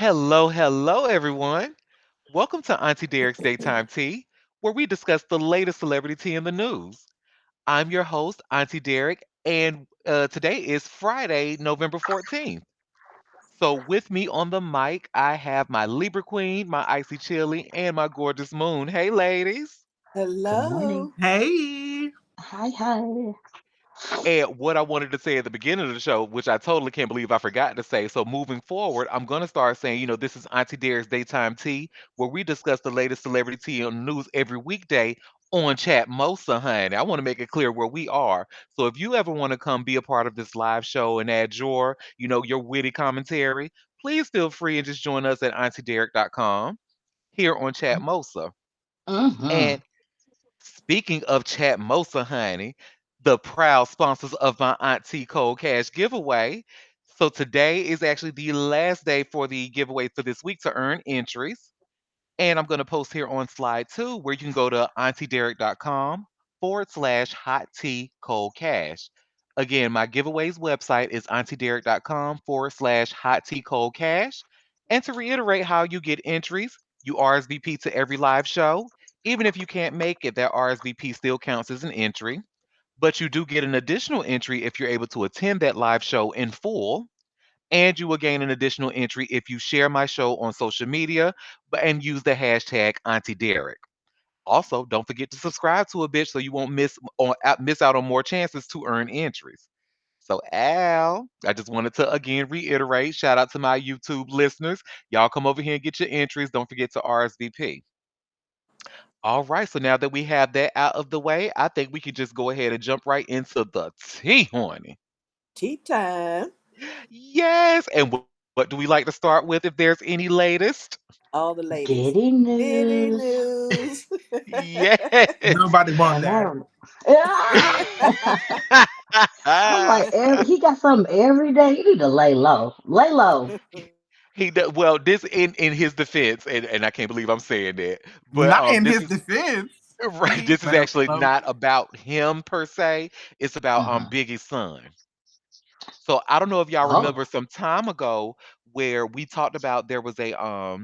Hello, hello, everyone. Welcome to Auntie Derek's Daytime Tea, where we discuss the latest celebrity tea in the news. I'm your host, Auntie Derek, and today is Friday, November 14th. So, with me on the mic, I have my Libra Queen, my Icy Chili, and my gorgeous Moon. Hey, ladies. Good morning. Hello. Hey, Hi, hi. And what I wanted to say at the beginning of the show, which I totally can't believe I forgot to say. So moving forward, I'm gonna start saying, this is Auntie Derek's Daytime Tea, where we discuss the latest celebrity tea on the news every weekday on Chatmosa, honey. I want to make it clear where we are. So if you ever want to come be a part of this live show and add your witty commentary, please feel free and just join us at auntiederek.com here on Chatmosa. Mm-hmm. And speaking of Chatmosa, honey, the proud sponsors of my Auntie Cold Cash giveaway. So today is actually the last day for the giveaway for this week to earn entries. And I'm going to post here on slide two where you can go to auntiederek.com/hot tea cold cash. Again, my giveaways website is auntiederek.com/hot tea cold cash. And to reiterate how you get entries, you RSVP to every live show. Even if you can't make it, that RSVP still counts as an entry. But you do get an additional entry if you're able to attend that live show in full. And you will gain an additional entry if you share my show on social media and use the hashtag Auntie Derek. Also, don't forget to subscribe to a bitch so you won't miss out on more chances to earn entries. So, Al, I just wanted to again reiterate shout out to my YouTube listeners. Y'all come over here and get your entries. Don't forget to RSVP. All right, so now that we have that out of the way, I think we can just go ahead and jump right into the tea, honey. Tea time. Yes, and what do we like to start with if there's any latest? All the ladies. Diddy Diddy news. news. Yes. nobody want And that. that. Ah! I'm like, he got something every day. You need to lay low. Lay low. Well, this in his defense, and I can't believe I'm saying that, but Not in this his is defense. right. Please This is let him actually know. not about him per se. It's about Hmm. Biggie's son. So I don't know if y'all remember Oh. some time ago where we talked about there was a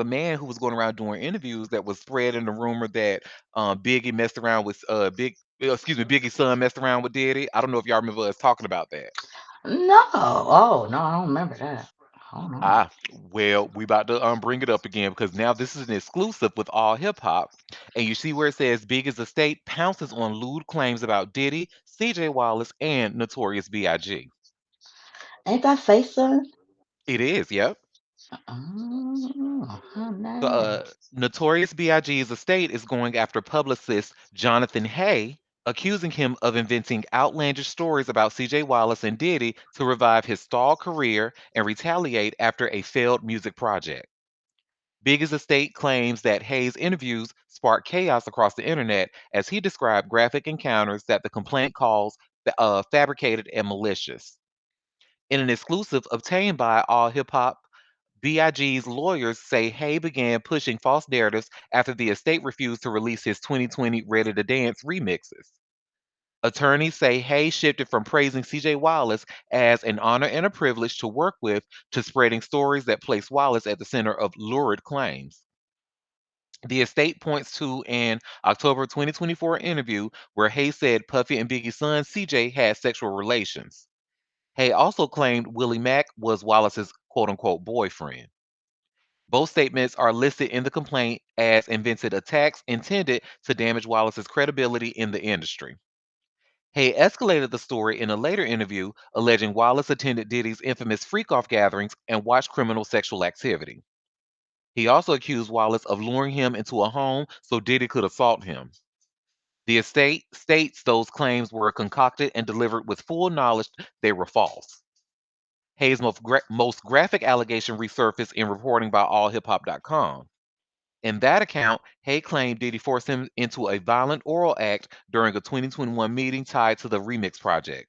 man who was going around doing interviews that was spreading the rumor that Biggie messed around with Biggie's son messed around with Diddy. I don't know if y'all remember us talking about that. No. Oh, no, I don't remember that. Oh, no. Ah, well, we about to bring it up again because now this is an exclusive with All Hip Hop, and you see where it says Biggie's estate pounces on lewd claims about Diddy, C.J. Wallace, and Notorious B.I.G. Ain't that face son? It is, yep. Oh, how So, nice. Notorious B.I.G.'s estate is going after publicist Jonathan Hay, accusing him of inventing outlandish stories about C.J. Wallace and Diddy to revive his stalled career and retaliate after a failed music project. Biggie's estate claims that Hayes' interviews sparked chaos across the internet as he described graphic encounters that the complaint calls fabricated and malicious. In an exclusive obtained by All Hip Hop, BIG's lawyers say Hay began pushing false narratives after the estate refused to release his 2020 Ready to Dance remixes. Attorneys say Hay shifted from praising CJ Wallace as an honor and a privilege to work with to spreading stories that place Wallace at the center of lurid claims. The estate points to an October 2024 interview where Hay said Puffy and Biggie's son CJ had sexual relations. Hay also claimed Willie Mack was Wallace's quote unquote boyfriend. Both statements are listed in the complaint as invented attacks intended to damage Wallace's credibility in the industry. Hay escalated the story in a later interview, alleging Wallace attended Diddy's infamous freak-off gatherings and watched criminal sexual activity. He also accused Wallace of luring him into a home so Diddy could assault him. The estate states those claims were concocted and delivered with full knowledge they were false. Hayes' most graphic allegation resurfaced in reporting by AllHipHop.com. In that account, Hay claimed Diddy forced him into a violent oral act during a 2021 meeting tied to the Remix project.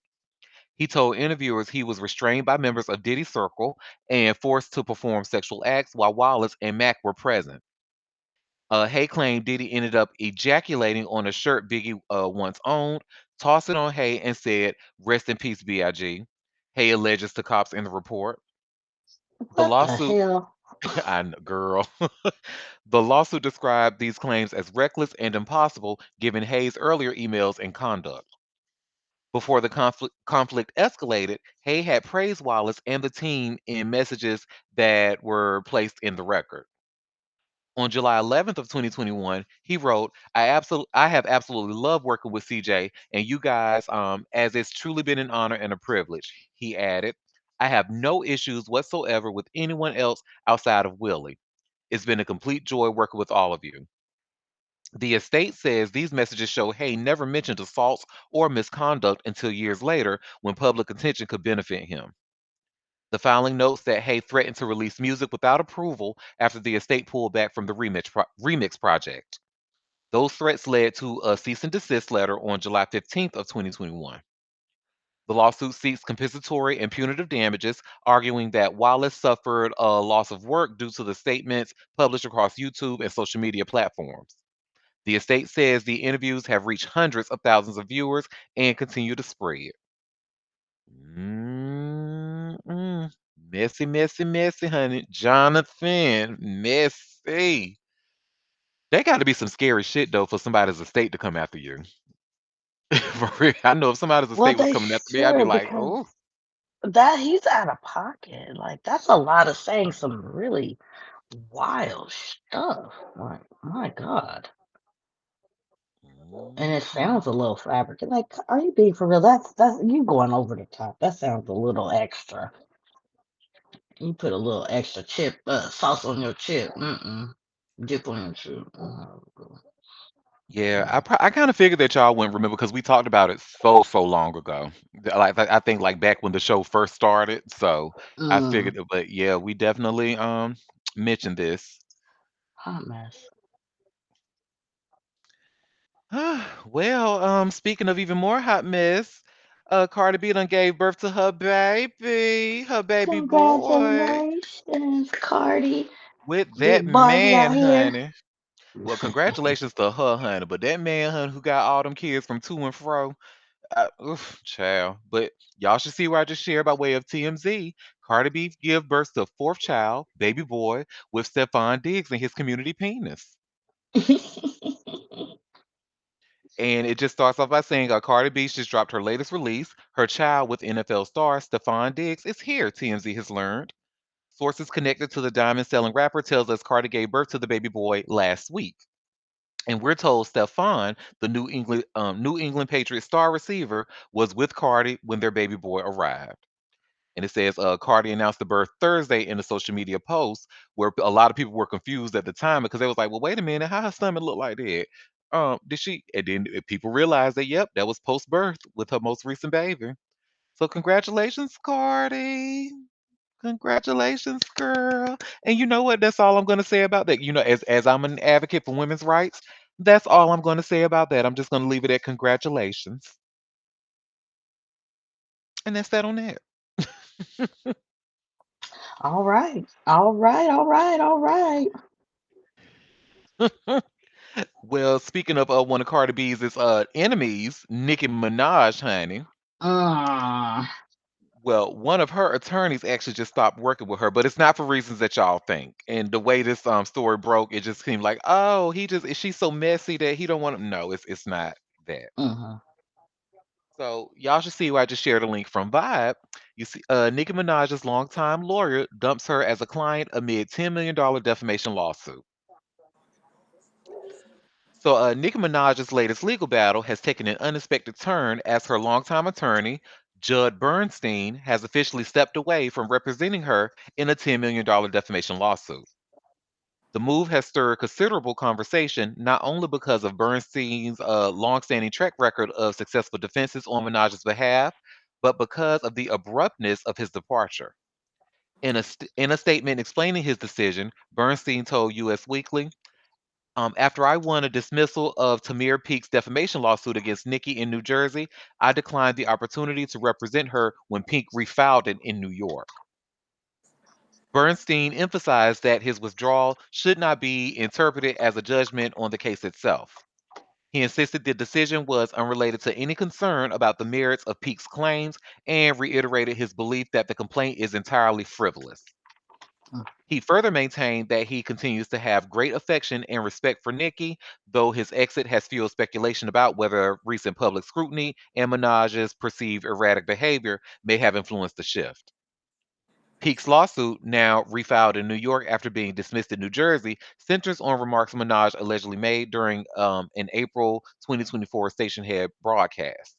He told interviewers he was restrained by members of Diddy's circle and forced to perform sexual acts while Wallace and Mack were present. Hay claimed Diddy ended up ejaculating on a shirt Biggie once owned, tossed it on Hay, and said, "Rest in peace, B.I.G." Hay alleges to cops in the report. The What the lawsuit, hell? girl, the lawsuit described these claims as reckless and impossible given Hayes' earlier emails and conduct. Before the conflict escalated, Hay had praised Wallace and the team in messages that were placed in the record. On July 11th of 2021, he wrote, I have absolutely loved working with CJ and you guys, as it's truly been an honor and a privilege." He added, "I have no issues whatsoever with anyone else outside of Willie. It's been a complete joy working with all of you." The estate says these messages show Hay never mentioned assaults or misconduct until years later when public attention could benefit him. The filing notes that Hay threatened to release music without approval after the estate pulled back from the remix project. Those threats led to a cease and desist letter on July 15th of 2021. The lawsuit seeks compensatory and punitive damages, arguing that Wallace suffered a loss of work due to the statements published across YouTube and social media platforms. The estate says the interviews have reached hundreds of thousands of viewers and continue to spread. Mm-mm. Messy, messy, messy, honey. Jonathan, messy. They got to be some scary shit though for somebody's estate to come after you. For real, I know if somebody's Well, estate was they coming after me, I'd be should like, because oh. that he's out of pocket. Like that's a lot of saying some really wild stuff. Like my God. And it Mhm. sounds a little fabricated. Like, are you being for real? That's you going over the top. That sounds a little extra. You put a little extra chip, sauce on your chip. Mm-mm. Dip on your chip. Yeah, I kind of figured that y'all wouldn't remember because we talked about it so long ago. Like I think like back when the show first started. So I Mm, figured, but yeah, we definitely mentioned this. hot mess. Well, speaking of even more hot mess, Cardi B done gave birth to her baby boy, Congratulations, Cardi. with that Big Barbie man, out here. honey. Well, congratulations to her, honey. But that man, honey, who got all them kids from to and fro, oof, child. But y'all should see what I just shared by way of TMZ. Cardi B give birth to fourth child, baby boy, with Stephon Diggs and his community penis. And it just starts off by saying Cardi B just dropped her latest release. Her child with NFL star Stephon Diggs is here, TMZ has learned. Sources connected to the diamond selling rapper tells us Cardi gave birth to the baby boy last week. And we're told Stephon, the New England Patriots star receiver, was with Cardi when their baby boy arrived. And it says Cardi announced the birth Thursday in a social media post where a lot of people were confused at the time because they was like, well, wait a minute, how her stomach look like that? Did she? And then people realized that, yep, that was post birth with her most recent baby. So congratulations, Cardi. Congratulations, girl. And you know what? That's all I'm going to say about that. As I'm an advocate for women's rights, that's all I'm going to say about that. I'm just going to leave it at congratulations. And that's that on that. All right. All right. All right. All right. Well, speaking of one of Cardi B's enemies, Nicki Minaj, honey. Mm, Well, one of her attorneys actually just stopped working with her, but it's not for reasons that y'all think. And the way this story broke, it just seemed like, oh, she's so messy that he don't want to. No, it's not that. mm-hmm. So y'all should see where I just shared a link from Vibe. You see, Nicki Minaj's longtime lawyer dumps her as a client amid $10 million defamation lawsuit. So, Nicki Minaj's latest legal battle has taken an unexpected turn as her longtime attorney, Judd Bernstein, has officially stepped away from representing her in a $10 million defamation lawsuit. The move has stirred considerable conversation, not only because of Bernstein's longstanding track record of successful defenses on Minaj's behalf, but because of the abruptness of his departure. In a statement explaining his decision, Bernstein told US Weekly, after I won a dismissal of Tamir Peake's defamation lawsuit against Nikki in New Jersey, I declined the opportunity to represent her when Peake refiled it in New York. Bernstein emphasized that his withdrawal should not be interpreted as a judgment on the case itself. He insisted the decision was unrelated to any concern about the merits of Peake's claims and reiterated his belief that the complaint is entirely frivolous. He further maintained that he continues to have great affection and respect for Nikki, though his exit has fueled speculation about whether recent public scrutiny and Minaj's perceived erratic behavior may have influenced the shift. Peake's lawsuit, now refiled in New York after being dismissed in New Jersey, centers on remarks Minaj allegedly made during an April 2024 station head broadcast.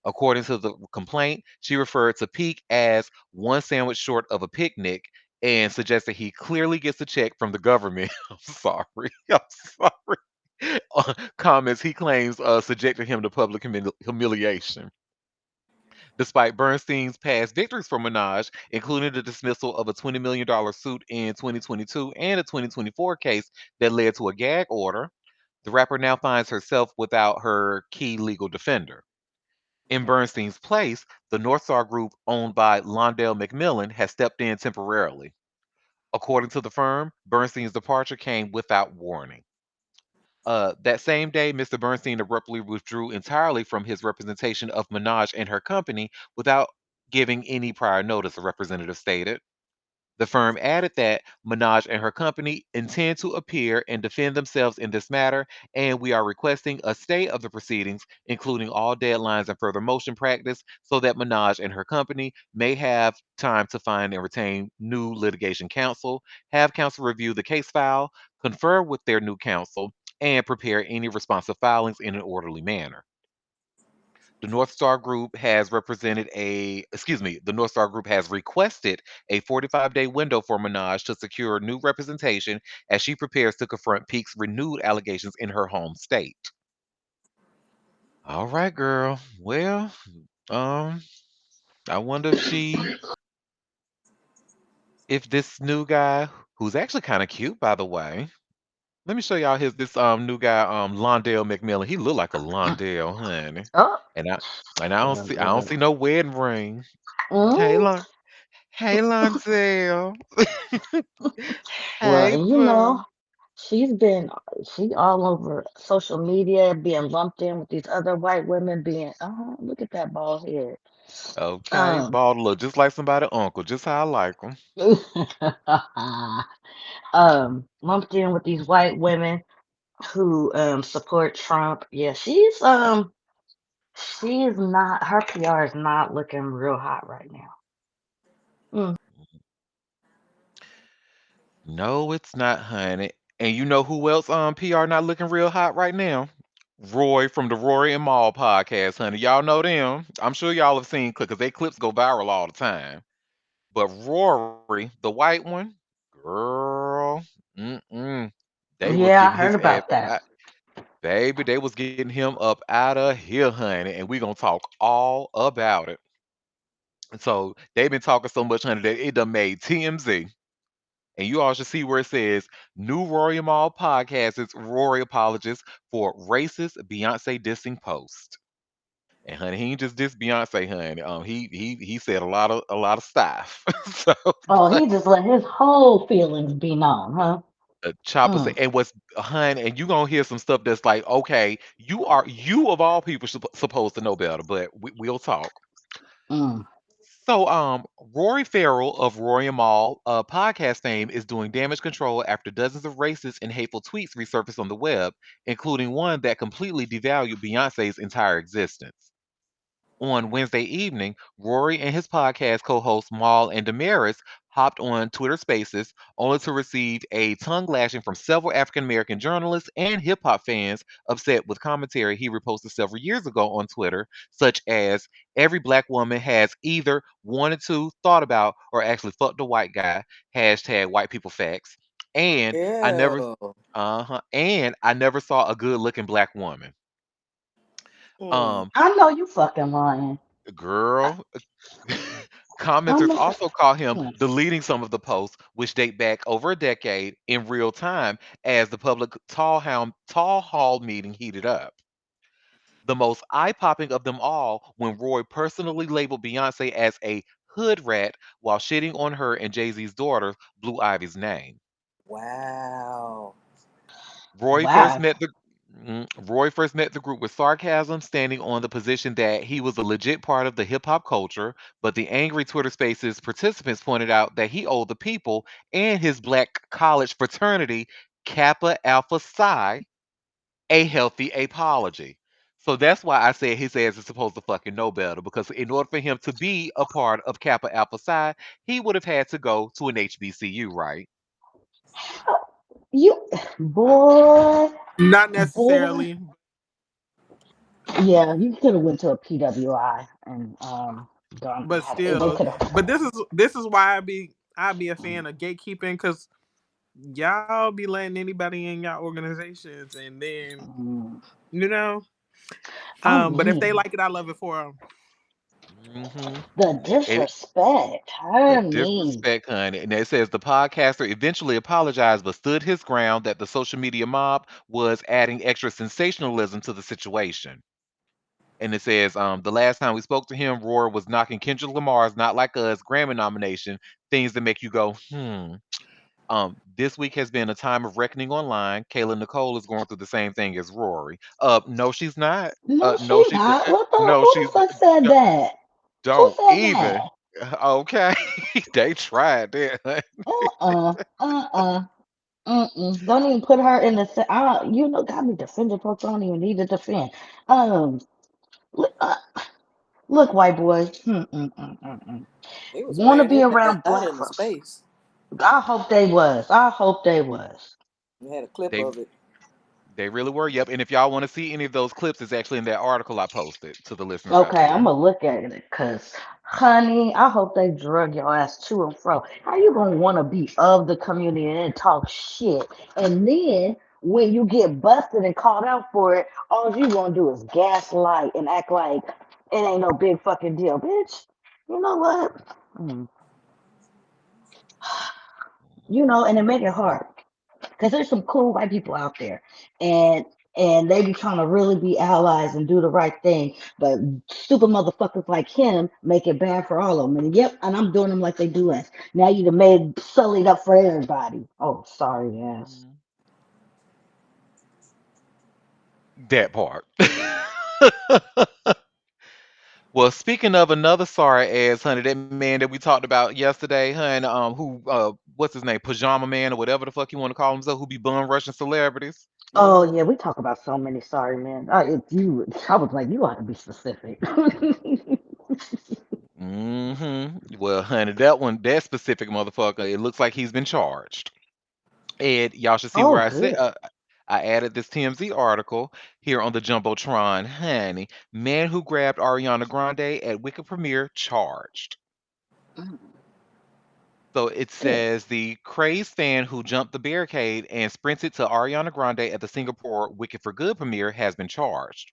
According to the complaint, she referred to Peake as one sandwich short of a picnic and suggested he clearly gets a check from the government. I'm sorry. I'm sorry. Comments he claims subjected him to public humiliation. Despite Bernstein's past victories for Minaj, including the dismissal of a $20 million suit in 2022 and a 2024 case that led to a gag order, the rapper now finds herself without her key legal defender. In Bernstein's place, the North Star Group, owned by Londell McMillan, has stepped in temporarily. According to the firm, Bernstein's departure came without warning. That same day, Mr. Bernstein abruptly withdrew entirely from his representation of Minaj and her company without giving any prior notice, the representative stated. The firm added that Minaj and her company intend to appear and defend themselves in this matter, and we are requesting a stay of the proceedings, including all deadlines and further motion practice, so that Minaj and her company may have time to find and retain new litigation counsel, have counsel review the case file, confer with their new counsel, and prepare any responsive filings in an orderly manner. The North Star Group has requested a 45-day window for Minaj to secure new representation as she prepares to confront Peake's renewed allegations in her home state. All right, girl. Well, um, I wonder if this new guy, who's actually kind of cute, by the way. Let me show y'all his this new guy, Londell McMillan. He look like a Londell, honey. Oh, And I and I don't see well, no wedding ring. Hey, mm, Hey, Lonsdale. well, Hey, and boo. she's been, she all over social media, being lumped in with these other white women, being, oh, look at that bald head. Okay, Um, bald look just like somebody uncle, just how I like them. lumped in with these white women who support Trump. Yeah, she is not, her PR is not looking real hot right now. Mm. No, it's not, honey. And you know who else PR not looking real hot right now? Roy from the Rory and Maul podcast, honey. Y'all know them. I'm sure y'all have seen clips because they clips go viral all the time. But Rory, the white one, girl, mm-mm, they was Yeah, I getting heard his ass about that. out. Baby, they was getting him up out of here, honey, and we gonna talk all about it. So they've been talking so much, honey, that it done made TMZ. And you all should see where it says new Rory Mal podcast is Rory apologist for racist Beyonce dissing post. And honey, he ain't just diss Beyonce, honey. He said a lot of stuff. So Oh, he just let his whole feelings be known, huh? Chopper say, Mm, and what's honey, and you gonna hear some stuff that's like, okay, you of all people supposed to know better, but we'll talk. mm. So, Rory Farrell of Rory and Maul podcast fame is doing damage control after dozens of racist and hateful tweets resurfaced on the web, including one that completely devalued Beyonce's entire existence. On Wednesday evening, Rory and his podcast co hosts Maul and Damaris hopped on Twitter Spaces, only to receive a tongue lashing from several African American journalists and hip hop fans upset with commentary he reposted several years ago on Twitter, such as every black woman has either wanted to, thought about, or actually fucked a white guy, hashtag white people facts, and I never Ew. and I never saw a good looking black woman. Mm. Um, I know you fucking lying. I, girl, I'm commenters a, also caught him mm, deleting some of the posts, which date back over a decade in real time as the public tall hall meeting heated up. The most eye popping of them all when Roy personally labeled Beyonce as a hood rat while shitting on her and Jay Z's daughter, Blue Ivy's name. Wow. Roy first wow. met the Roy first met the group with sarcasm, standing on the position that he was a legit part of the hip hop culture. But the angry Twitter Spaces participants pointed out that he owed the people and his black college fraternity, Kappa Alpha Psi, a healthy apology. So that's why I said his ass is supposed to fucking know better. Because in order for him to be a part of Kappa Alpha Psi, he would have had to go to an HBCU, right? You, boy, Not boy. necessarily, Yeah, you could have went to a PWI and gone but had it. They still. could have. But this is why I be a fan of gatekeeping because y'all be letting anybody in y'all organizations, and then Mm, you know. I But if they mean, like it, I love it for them. Hmm. the disrespect. The I mean, disrespect, honey. And it says the podcaster eventually apologized but stood his ground that the social media mob was adding extra sensationalism to the situation. And it says, the last time we spoke to him, Roar was knocking Kendrick Lamar's Not Like Us Grammy nomination, things that make you go, hmm. This week has been a time of reckoning online. Kayla Nicole is going through the same thing as Rory. No, she's not. no, No, she she, not. What the? no, Who she's the fuck said that? Who don't said even. that? Okay, they tried that. Uh. Don't even put her in the. You know, got me defending folks I don't even need to defend. Um, look, look white boy. They was Want to wearing be his around out black into folks. space. I hope they was. I hope they was. We had a clip They of it. they really were. Yep. And if y'all want to see any of those clips, it's actually in that article I posted to the listeners out Okay, I'm there. gonna look at it because, honey, I hope they drug your ass to and fro. How you gonna want to be of the community and talk shit, and then when you get busted and called out for it, all you gonna do is gaslight and act like it ain't no big fucking deal, bitch. You know what? Mm. And it make it hard. Because there's some cool white people out there, and they be trying to really be allies and do the right thing, but stupid motherfuckers like him make it bad for all of them. And yep, and I'm doing them like they do us. Now you done made sullied up for everybody. Oh, sorry ass. Mhm. That part. Well, speaking of another sorry ass, honey, that man that we talked about yesterday, honey, who, what's his name, Pajama Man or whatever the fuck you want to call himself, who be bum rushing celebrities. Oh Hmm. yeah, we talk about so many sorry men. I was like, you ought to be specific. Well, honey, that specific motherfucker, it looks like he's been charged. And y'all should see where Oh, I said, good. I added this TMZ article here on the Jumbotron, honey. Man who grabbed Ariana Grande at Wicked premiere charged. Mm, So it good. says the crazed fan who jumped the barricade and sprinted to Ariana Grande at the Singapore Wicked for Good premiere has been charged.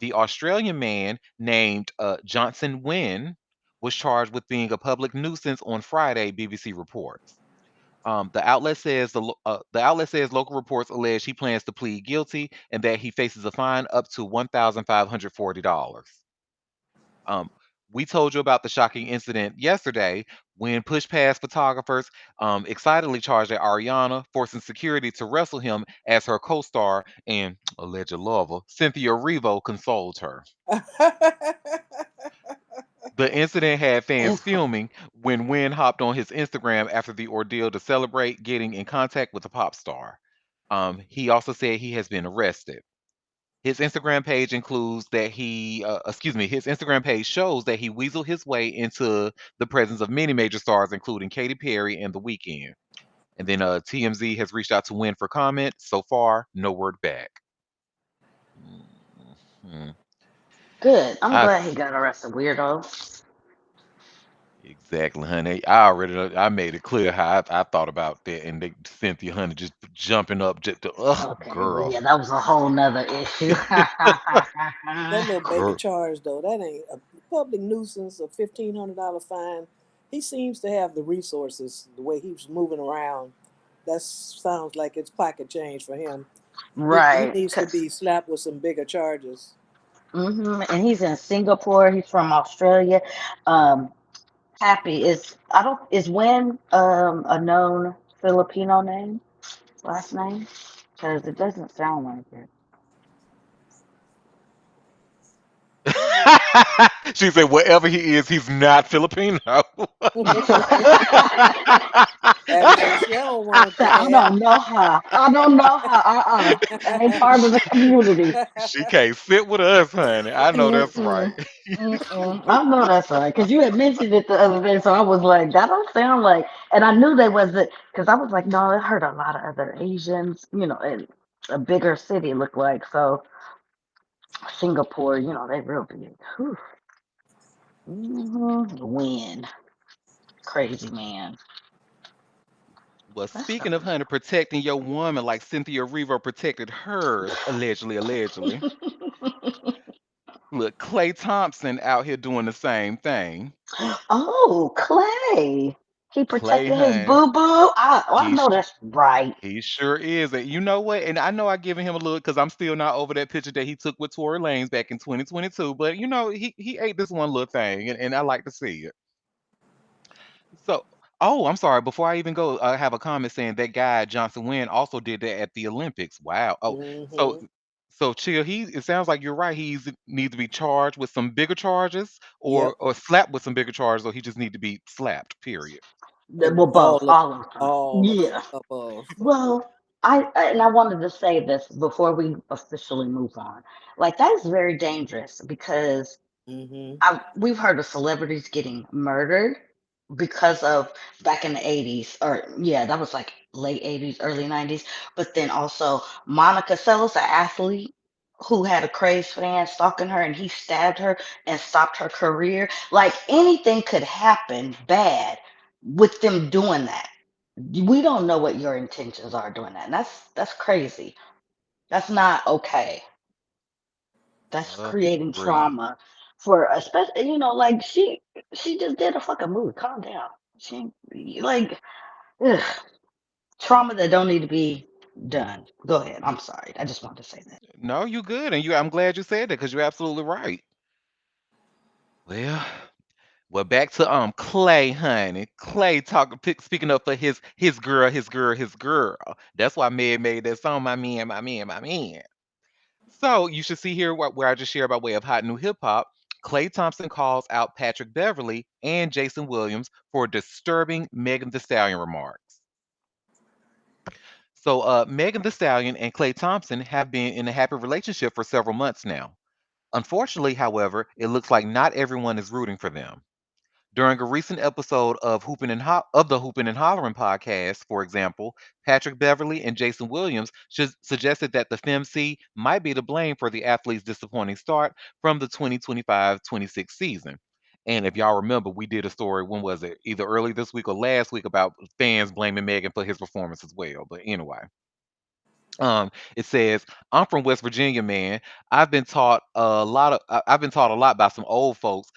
The Australian man named Johnson Wynn was charged with being a public nuisance on Friday, BBC reports. The outlet says local reports allege he plans to plead guilty and that he faces a fine up to $1,540. Um, we told you about the shocking incident yesterday when push past photographers excitedly charged at Ariana, forcing security to wrestle him as her co star and alleged lover, Cynthia Erivo, consoled her. The incident had fans It's fuming when Wynn hopped on his Instagram after the ordeal to celebrate getting in contact with the pop star. He also said he has been arrested. His Instagram page includes that his Instagram page shows that he weaseled his way into the presence of many major stars, including Katy Perry and The Weeknd. And then TMZ has reached out to Win for comment. So far, no word back. Mhm. good. I'm I glad he got arrested, weirdo. exactly, honey. I made it clear how I thought about that, and they Cynthia, honey, just jumping up, just Okay, well, girl, yeah, that was a whole nother issue. That little baby girl. charge though, that ain't a public nuisance. A $1,500 fine. He seems to have the resources. The way he was moving around, that sounds like it's pocket change for him. He Right. needs to be slapped with some bigger charges. And he's in Singapore. He's from Australia. Um, Happy is when a known Filipino name last name because it doesn't sound like it. She said, whatever he is, he's not Filipino. That man, she don't I want said, that I hair. don't know how. I don't know how. That ain't part of the community. She can't sit with us, honey. I know that's right. Mm-mm. Mm-mm. I know that's right. Because you had mentioned it the other day, so I was like, that don't sound like. And I knew they wasn't, because I was like, no, I heard a lot of other Asians, in a bigger city look like. So Singapore, they real big. Whew. Win. Crazy man. Well, That's speaking of honey protecting your woman like Cynthia Revo protected hers, allegedly, allegedly. Look, Clay Thompson out here doing the same thing. Oh, Clay. He Clay, protected his honey, boo boo. I he know sh- that's right. he sure is. And you know what? And I know I giving him a look because I'm still not over that picture that he took with Tory Lanez back in 2022. But he ate this one little thing, and I like to see it. So, oh, I'm sorry. Before I even go, I have a comment saying that guy Johnson Wynn also did that at the Olympics. Wow. Oh, so Hmm. chill. It sounds like you're right. He's needs to be charged with some bigger charges, Yep. or slapped with some bigger charges, or he just need to be slapped. Period. Well, both, all of them. All of the Yeah. above. Well, and I wanted to say this before we officially move on. Like that is very dangerous because Hmm. we've heard of celebrities getting murdered because of back in the 80s, or yeah, that was like late 80s, early 90s. But then also Monica Seles, an athlete who had a crazed fan stalking her and he stabbed her and stopped her career. Like anything could happen bad with them doing that. We don't know what your intentions are doing that. And that's crazy. That's not okay. That's creating Agreed. trauma for especially like she just did a fucking movie. Calm down. She like ugh, trauma that don't need to be done. Go ahead. I'm sorry. I just wanted to say that. No, you good, and I'm glad you said that because you're absolutely right. Well, back to Clay, honey. Clay talking, speaking up for his girl, his girl, his girl. That's why Meg made that song, my man, my man, my man. So you should see here where I just share by way of hot new hip hop. Clay Thompson calls out Patrick Beverly and Jason Williams for disturbing Megan Thee Stallion remarks. So Megan Thee Stallion and Clay Thompson have been in a happy relationship for several months now. Unfortunately, however, it looks like not everyone is rooting for them. During a recent episode of the Hoopin' and Hollering podcast, for example, Patrick Beverly and Jason Williams suggested that the FMC might be to blame for the athlete's disappointing start from the 2025-26 season. And if y'all remember, we did a story, when was it? Either early this week or last week, about fans blaming Megan for his performance as well. But anyway. It says, "I'm from West Virginia, man. I've been taught a lot by some old folks,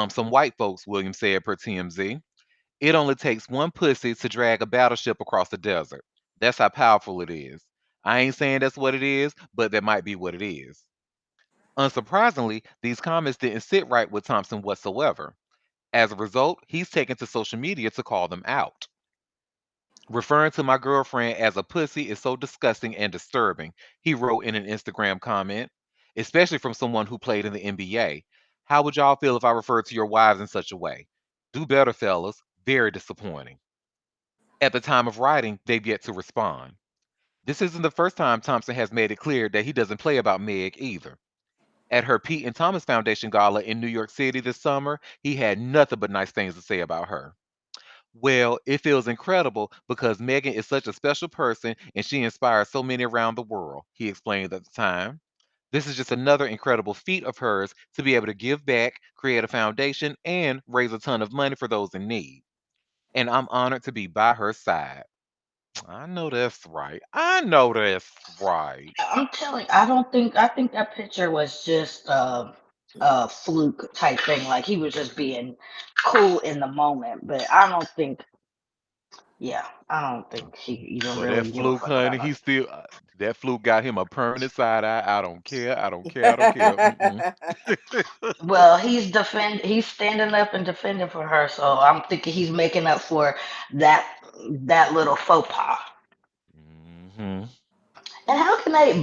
some white folks." Williams said per TMZ. "It only takes one pussy to drag a battleship across the desert. That's how powerful it is. I ain't saying that's what it is, but that might be what it is." Unsurprisingly, these comments didn't sit right with Thompson whatsoever. As a result, he's taken to social media to call them out. "Referring to my girlfriend as a pussy is so disgusting and disturbing," he wrote in an Instagram comment, "especially from someone who played in the NBA. How would y'all feel if I referred to your wives in such a way? Do better, fellas. Very disappointing." At the time of writing, they've yet to respond. This isn't the first time Thompson has made it clear that he doesn't play about Meg either. At her Pete and Thomas Foundation gala in New York City this summer, he had nothing but nice things to say about her. "Well, it feels incredible because Megan is such a special person and she inspires so many around the world," he explained at the time. "This is just another incredible feat of hers to be able to give back, create a foundation, and raise a ton of money for those in need. And I'm honored to be by her side." I know that's right. I know that's right. I'm telling. I think that picture was just a fluke type thing. Like he was just being cool in the moment. But I don't think. Yeah, I don't think he even But that really give a fluke, fuck about honey, her. he still that fluke got him a permanent side eye. I don't care. I don't care. I don't care. Mm-mm. Well, he's standing up and defending for her, so I'm thinking he's making up for that that little faux pas. Hmm. And how can they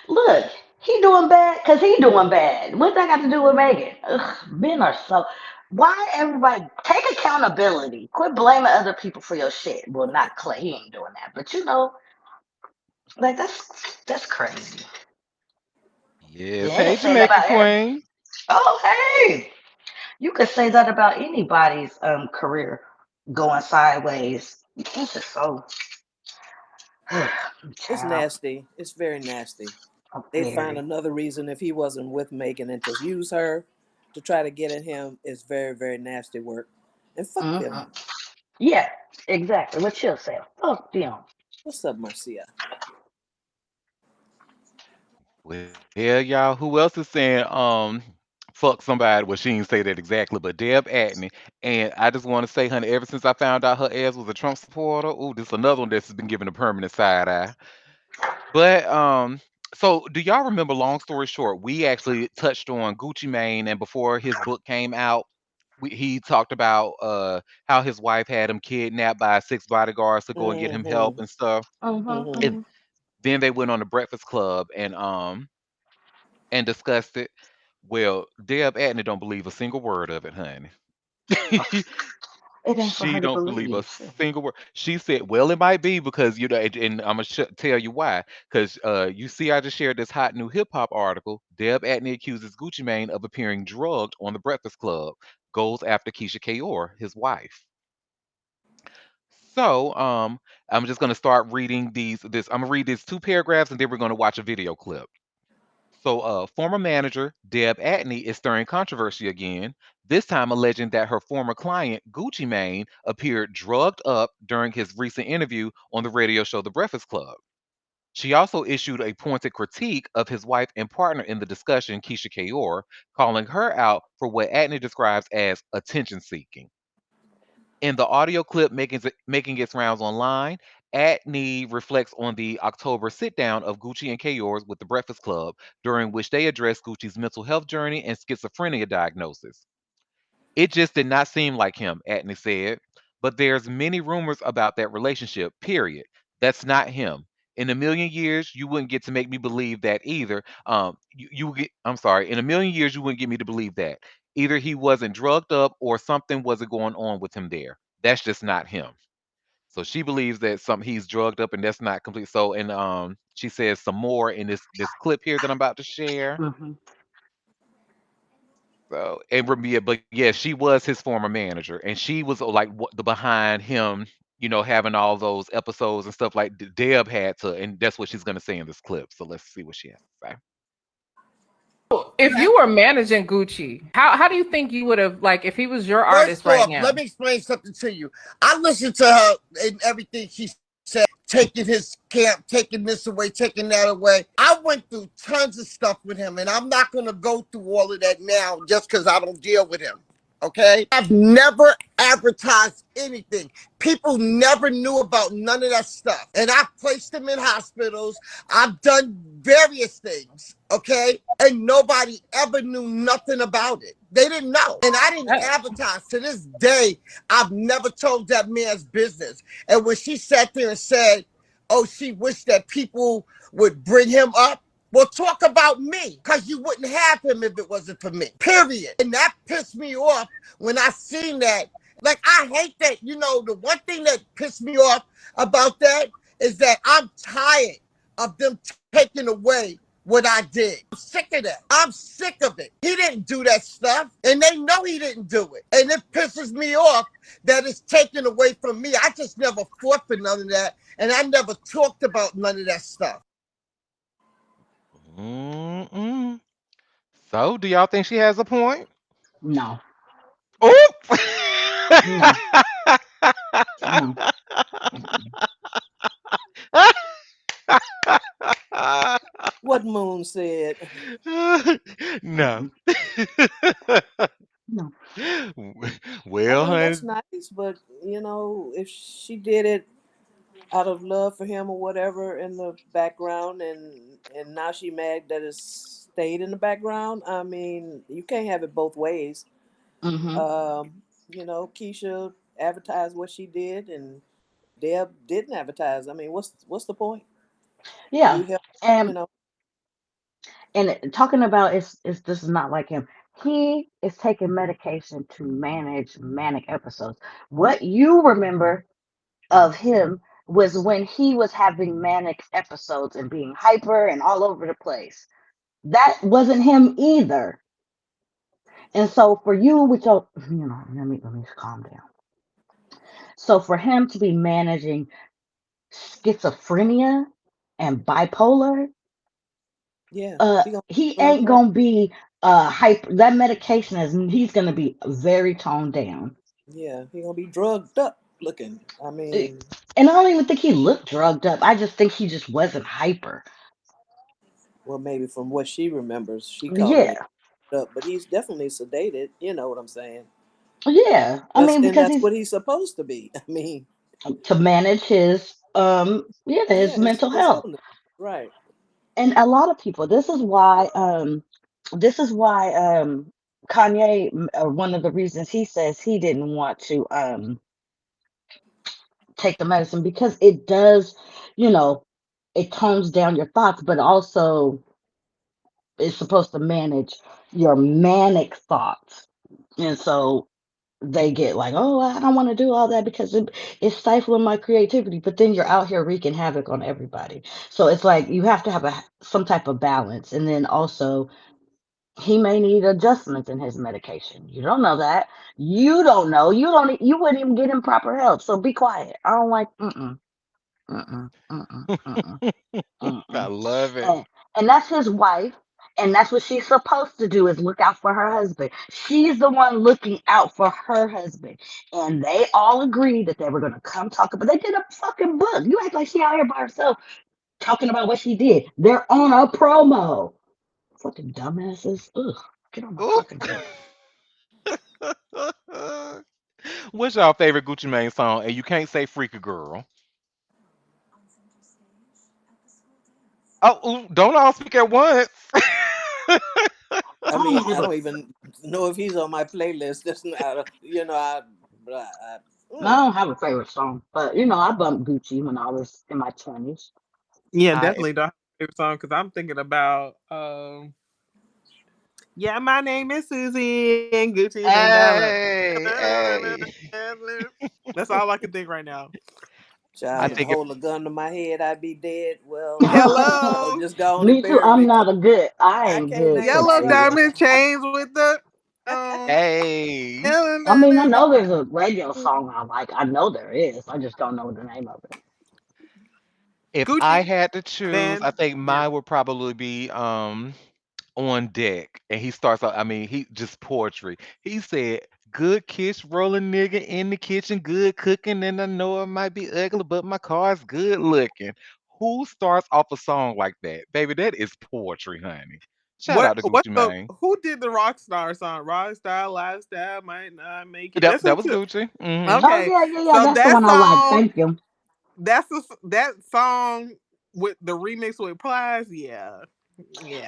look? He doing bad because he doing bad. What that got to do with Megan? Ugh, men are so. Why everybody take accountability? Quit blaming other people for your shit. Well, not Clay. He ain't doing that. But like that's crazy. Yes. Yeah, they Hey, can say that Jamaican about everybody. Queen. Oh, hey, you could say that about anybody's career going sideways. It's just so It's child. nasty. It's very nasty. They'd find Very. another reason if he wasn't with Megan, and to use her to try to get at him is very, very nasty work. And fuck them. Mm-mm. Yeah, exactly. What she'll say. Fuck them. What's up, Marcia? Well, y'all, who else is saying fuck somebody? Well, she didn't say that exactly, but Deb Atney. And I just want to say, honey, ever since I found out her ass was a Trump supporter, oh, this is another one that's been given a permanent side eye. But so do y'all remember? Long story short, we actually touched on Gucci Mane, and before his book came out, he talked about how his wife had him kidnapped by 6 bodyguards to go and get him help Mm-hmm. and stuff. Mm-hmm, Mm-hmm. And mm-hmm. then they went on the Breakfast Club and discussed it. Well, Deb Atney don't believe a single word of it, honey. It ain't for She her to don't believe a believe. Shit. single word. She said, "Well, it might be because and I'm gonna tell you why. Because you see, I just shared this hot new hip hop article. Deb Atney accuses Gucci Mane of appearing drugged on the Breakfast Club. Goes after Keisha Kaur, his wife. So, I'm just gonna start reading these. I'm gonna read these 2 paragraphs, and then we're gonna watch a video clip. So, former manager Deb Atney is stirring controversy again, this time alleging that her former client, Gucci Mane, appeared drugged up during his recent interview on the radio show The Breakfast Club. She also issued a pointed critique of his wife and partner in the discussion, Keisha Kaur, calling her out for what Atney describes as attention seeking. In the audio clip making its rounds online, Atney reflects on the October sit down of Gucci and Kayor's with the Breakfast Club, during which they addressed Gucci's mental health journey and schizophrenia diagnosis. It just did not seem like him, Atney said. But there's many rumors about that relationship, period. That's not him. In a million years, you wouldn't get to make me believe that either. I'm sorry. In a million years, you wouldn't get me to believe that. Either he wasn't drugged up or something wasn't going on with him there. That's just not him. So she believes that some he's drugged up and that's not complete. So and she says some more in this clip here that I'm about to share. Mm-hmm. So and yeah, but yeah, she was his former manager, and she was like what the behind him, having all those episodes and stuff like Deb had to, and that's what she's gonna say in this clip. So let's see what she has to say. If you were managing Gucci, how do you think you would have, like, if he was your artist First right off, now? let me explain something to you. I listened to her and everything she said, taking his camp, taking this away, taking that away. I went through tons of stuff with him, and I'm not going to go through all of that now just because I don't deal with him. Okay? I've never advertised anything. People never knew about none of that stuff. And I've placed him in hospitals. I've done various things. Okay? And nobody ever knew nothing about it. They didn't know. And I didn't That- advertise. To this day, I've never told that man's business. And when she sat there and said, oh, she wished that people would bring him up, well, talk about me, because you wouldn't have him if it wasn't for me. Period. And that pissed me off when I seen that. Like, I hate that. The one thing that pissed me off about that is that I'm tired of them taking away what I did. I'm sick of that. I'm sick of it. He didn't do that stuff, and they know he didn't do it. And it pisses me off that it's taken away from me. I just never fought for none of that, and I never talked about none of that stuff. Mm-mm. So do y'all think she has a point? No, Oop! no, no. Mm-mm. What Moon said. No. Mm-mm. No. I Well, mean, honey. that's nice, but if she did it out of love for him or whatever in the background, and now she mad that it stayed in the background. I mean, you can't have it both ways. Mm-hmm. Keisha advertised what she did, and Deb didn't advertise. I mean, what's the point? Yeah. You help, you And know. And talking about it's this is not like him. He is taking medication to manage manic episodes. What you remember of him was when he was having manic episodes and being hyper and all over the place. That wasn't him either. And so for you, with your, let me calm down. So for him to be managing schizophrenia and bipolar, Yeah, he gonna he be drugged ain't up. gonna be hyper. That medication is he's gonna be very toned down. Yeah, he gonna be drugged up looking. I Eh, mean, And I don't even think he looked drugged up. I just think he just wasn't hyper. well, maybe from what she remembers, she called him Yeah, up, but he's definitely sedated. You know what I'm saying? yeah. I That's mean, and because that's he's what he's supposed to be. I mean, to manage his yeah, his yeah, mental his health. illness, right? And a lot of people, this is why Kanye, one of the reasons he says he didn't want to take the medicine, because it does, you know, it calms down your thoughts, but also it's supposed to manage your manic thoughts. And so they get like, oh, I don't want to do all that because it's stifling my creativity. But then you're out here wreaking havoc on everybody. So it's like you have to have some type of balance. And then also, he may need adjustments in his medication. You don't know that. You don't know. You don't. You wouldn't even get him proper help. So be quiet. I don't like. Mm-mm. Mm-mm. Mm-mm. Mm-mm. I Mm-mm. love it. And that's his wife, and that's what she's supposed to do, is look out for her husband. She's the one looking out for her husband, and they all agreed that they were going to come talk about. They did a fucking book. You act like she out here by herself talking about what she did. They're on a promo. Fucking dumbasses. Ugh, get on my Ooh. fucking nerves. What's y'all favorite Gucci Mane song? And you can't say "Freaky Girl." Oh, ooh, don't all speak at once. I I don't mean, have I a. don't even know if he's on my playlist. That's not, I mm. don't have a favorite song, but I bumped Gucci when I was in my 20s. Yeah, I definitely don't have a favorite song because I'm thinking about yeah, my name is Susie and Gucci's and Bella. hey hey. That's all I can think right now. I Child, if Yeah. I think if hold a gun to my head, I'd be dead. Well, I'll Hello. just go on and Me too. bury I'm me. not a good. I I ain't can't good name for Yellow that nobody either. diamond else. chains with the hey. I mean, I know there's a radio song I like. I know there is. I just don't know the name of it. If I Gucci had to choose, I Van. think Yeah. mine would probably be on deck. And he starts out, I mean, he just poetry. He said, good kiss rolling nigga in the kitchen, good cooking, and I know it might be ugly, but my car's good looking. Who starts off a song like that? Baby, that is poetry, honey. Shout out to What Gucci the Mane. who did the Rockstar song? Rockstar lifestyle might not make it. That That's that him was too. Gucci. Oh Okay. yeah, yeah, yeah. So That's the that one I like. song, Thank you. that song with the remix with Plies, yeah.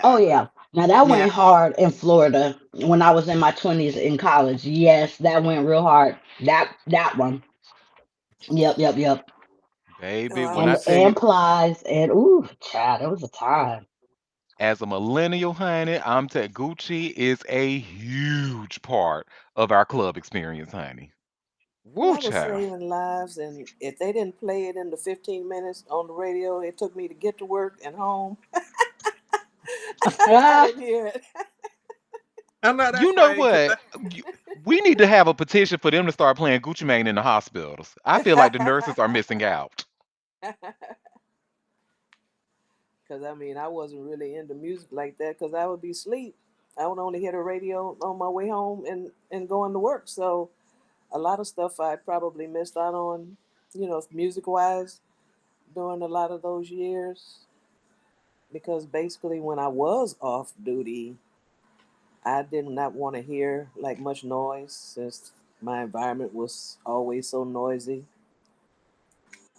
Oh Yeah. yeah. Now that Yeah. went hard in Florida when I was in my 20s in college. Yes, that went real hard. That one. Yep, yep, yep. Oh, Baby, I when I And tell was you, and plies and ooh, child, it was a time. as a millennial, honey, I'm telling Gucci is a huge part of our club experience, honey. well, Woo, I was child. saving lives, and if they didn't play it in the 15 minutes on the radio, it took me to get to work and home. I didn't hear it. I know You that's know right. what? You- We need to have a petition for them to start playing Gucci Mane in the hospitals. I feel like the nurses are missing out. Because I mean, I wasn't really into music like that because I would be asleep. I would only hear the radio on my way home and going to work. So a lot of stuff I probably missed out on, music wise, during a lot of those years. Because basically, when I was off duty, I did not want to hear like much noise since my environment was always so noisy.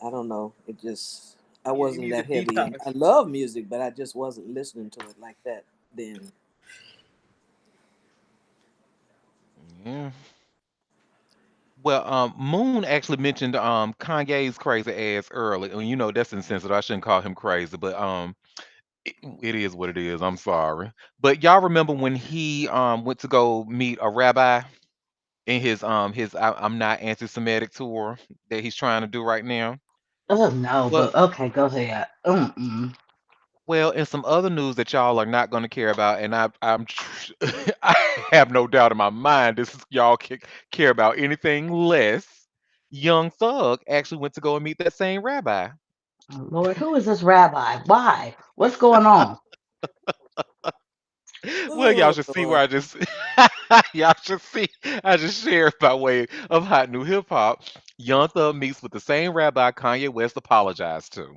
I don't know. It just I Yeah, you wasn't need to that heavy. And detox. I love music, but I just wasn't listening to it like that then. Yeah. Well, Moon actually mentioned Kanye's crazy ass early, and you know that's insensitive. I shouldn't call him crazy, but it is what it is. I'm sorry, but y'all remember when he went to go meet a rabbi in his I'm not anti-Semitic tour that he's trying to do right now. Oh no, Well, but okay, go ahead. Mm-mm. well, in some other news that y'all are not going to care about, and I have no doubt in my mind this is y'all care about anything less. Young Thug actually went to go and meet that same rabbi. Lord, who is this rabbi? Why? What's going on? Well, y'all Oh should see where Lord. I just y'all should see I just shared by way of hot new hip hop. Young Thug meets with the same rabbi Kanye West apologized to.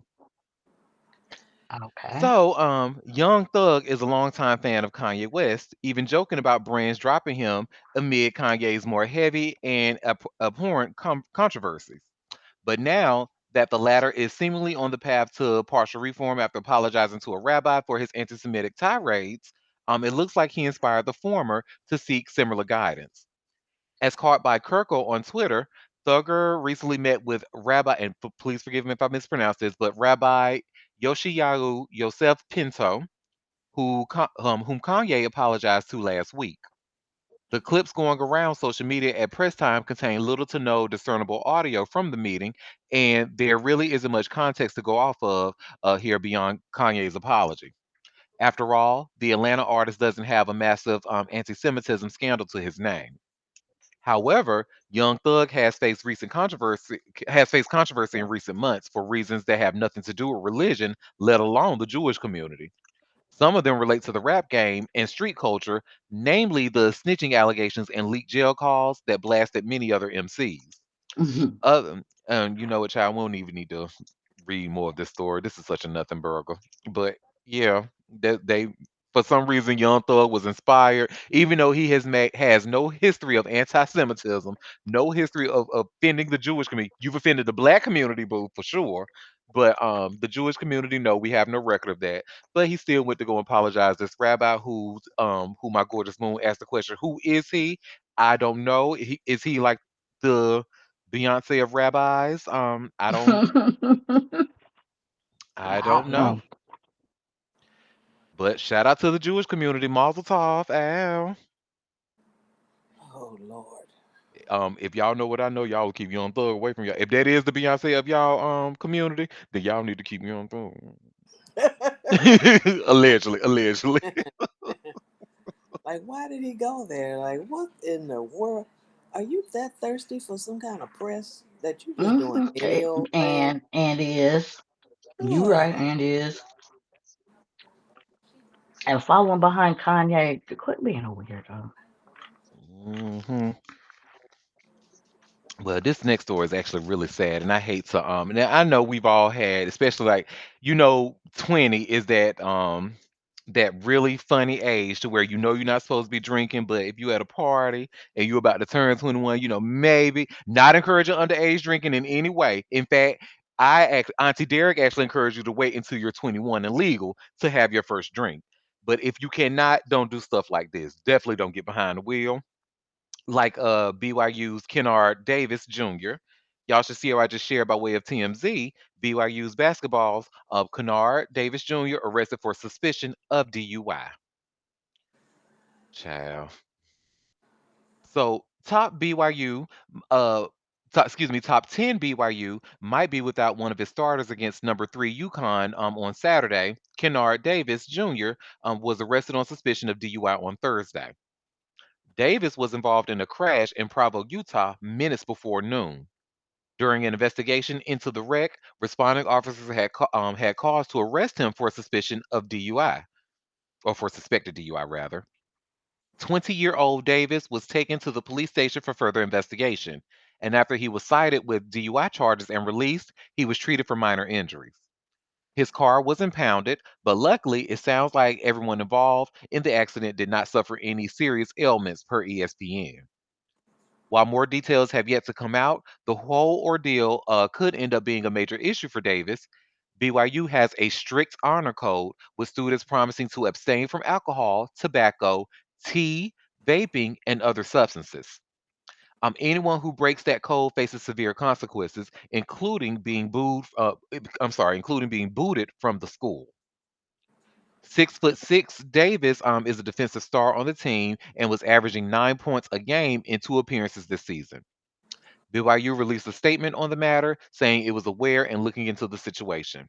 Okay. So, Young Thug is a longtime fan of Kanye West, even joking about brands dropping him amid Kanye's more heavy and abhorrent controversies. But now that the latter is seemingly on the path to partial reform after apologizing to a rabbi for his anti Semitic tirades, it looks like he inspired the former to seek similar guidance. As caught by Kirko on Twitter, Thugger recently met with Rabbi, and please forgive me if I mispronounce this, but Rabbi Yoshiyahu Yosef Pinto, whom Kanye apologized to last week. The clips going around social media at press time contain little to no discernible audio from the meeting, and there really isn't much context to go off of here beyond Kanye's apology. After all, the Atlanta artist doesn't have a massive anti Semitism scandal to his name. However, Young Thug has faced controversy in recent months for reasons that have nothing to do with religion, let alone the Jewish community. Some of them relate to the rap game and street culture, namely the snitching allegations and leaked jail calls that blasted many other MCs. Other, you know what, child, we don't even need to read more of this story. This is such a nothing burger. But yeah, they for some reason Young Thug was inspired, even though he has no history of anti-Semitism, no history of offending the Jewish community. You've offended the black community, boo, for sure. But the Jewish community, no, we have no record of that. But he still went to go apologize. This rabbi who my gorgeous moon asked the question, who is he? I don't know. Is he like the Beyonce of rabbis? I I don't don't know. know. But shout out to the Jewish community, Mazel Tov, Al. Oh Lord. If y'all know what I know, y'all will keep Young Thug away from y'all. If that is the Beyonce of y'all community, then y'all need to keep Young Thug. Allegedly, allegedly. Like, why did he go there? Like, what in the world? Are you that thirsty for some kind of press that you just doing any old thing? And is you right? Oh, And is and following behind Kanye. Quit being a weirdo. hmm Well, this next story is actually really sad, and I hate to and I know we've all had, especially like 20 is that really funny age to where you're not supposed to be drinking, but if you at a party and you're about to turn 21, maybe not encouraging underage drinking in any way. In fact, Auntie Derek actually encouraged you to wait until you're 21 and legal to have your first drink. But if you cannot, don't do stuff like this. Definitely don't get behind the wheel like BYU's Kennard Davis Jr. Y'all should see how I just shared by way of TMZ. BYU's basketballs of Kennard Davis Jr. arrested for suspicion of DUI. Child. So top BYU, top 10 BYU might be without one of his starters against number 3 UConn on Saturday. Kennard Davis Jr. Was arrested on suspicion of DUI on Thursday. Davis was involved in a crash in Provo, Utah, minutes before noon. During an investigation into the wreck, responding officers had cause to arrest him for suspicion of DUI, or for suspected DUI rather. 20-year-old Davis was taken to the police station for further investigation, and after he was cited with DUI charges and released, he was treated for minor injuries. His car was impounded, but luckily, it sounds like everyone involved in the accident did not suffer any serious ailments, per ESPN. While more details have yet to come out, the whole ordeal could end up being a major issue for Davis. BYU has a strict honor code with students promising to abstain from alcohol, tobacco, tea, vaping, and other substances. Anyone who breaks that code faces severe consequences, including being booed. Including being booted from the school. 6'6" Davis is a defensive star on the team and was averaging 9 points a game in two appearances this season. BYU released a statement on the matter saying it was aware and looking into the situation.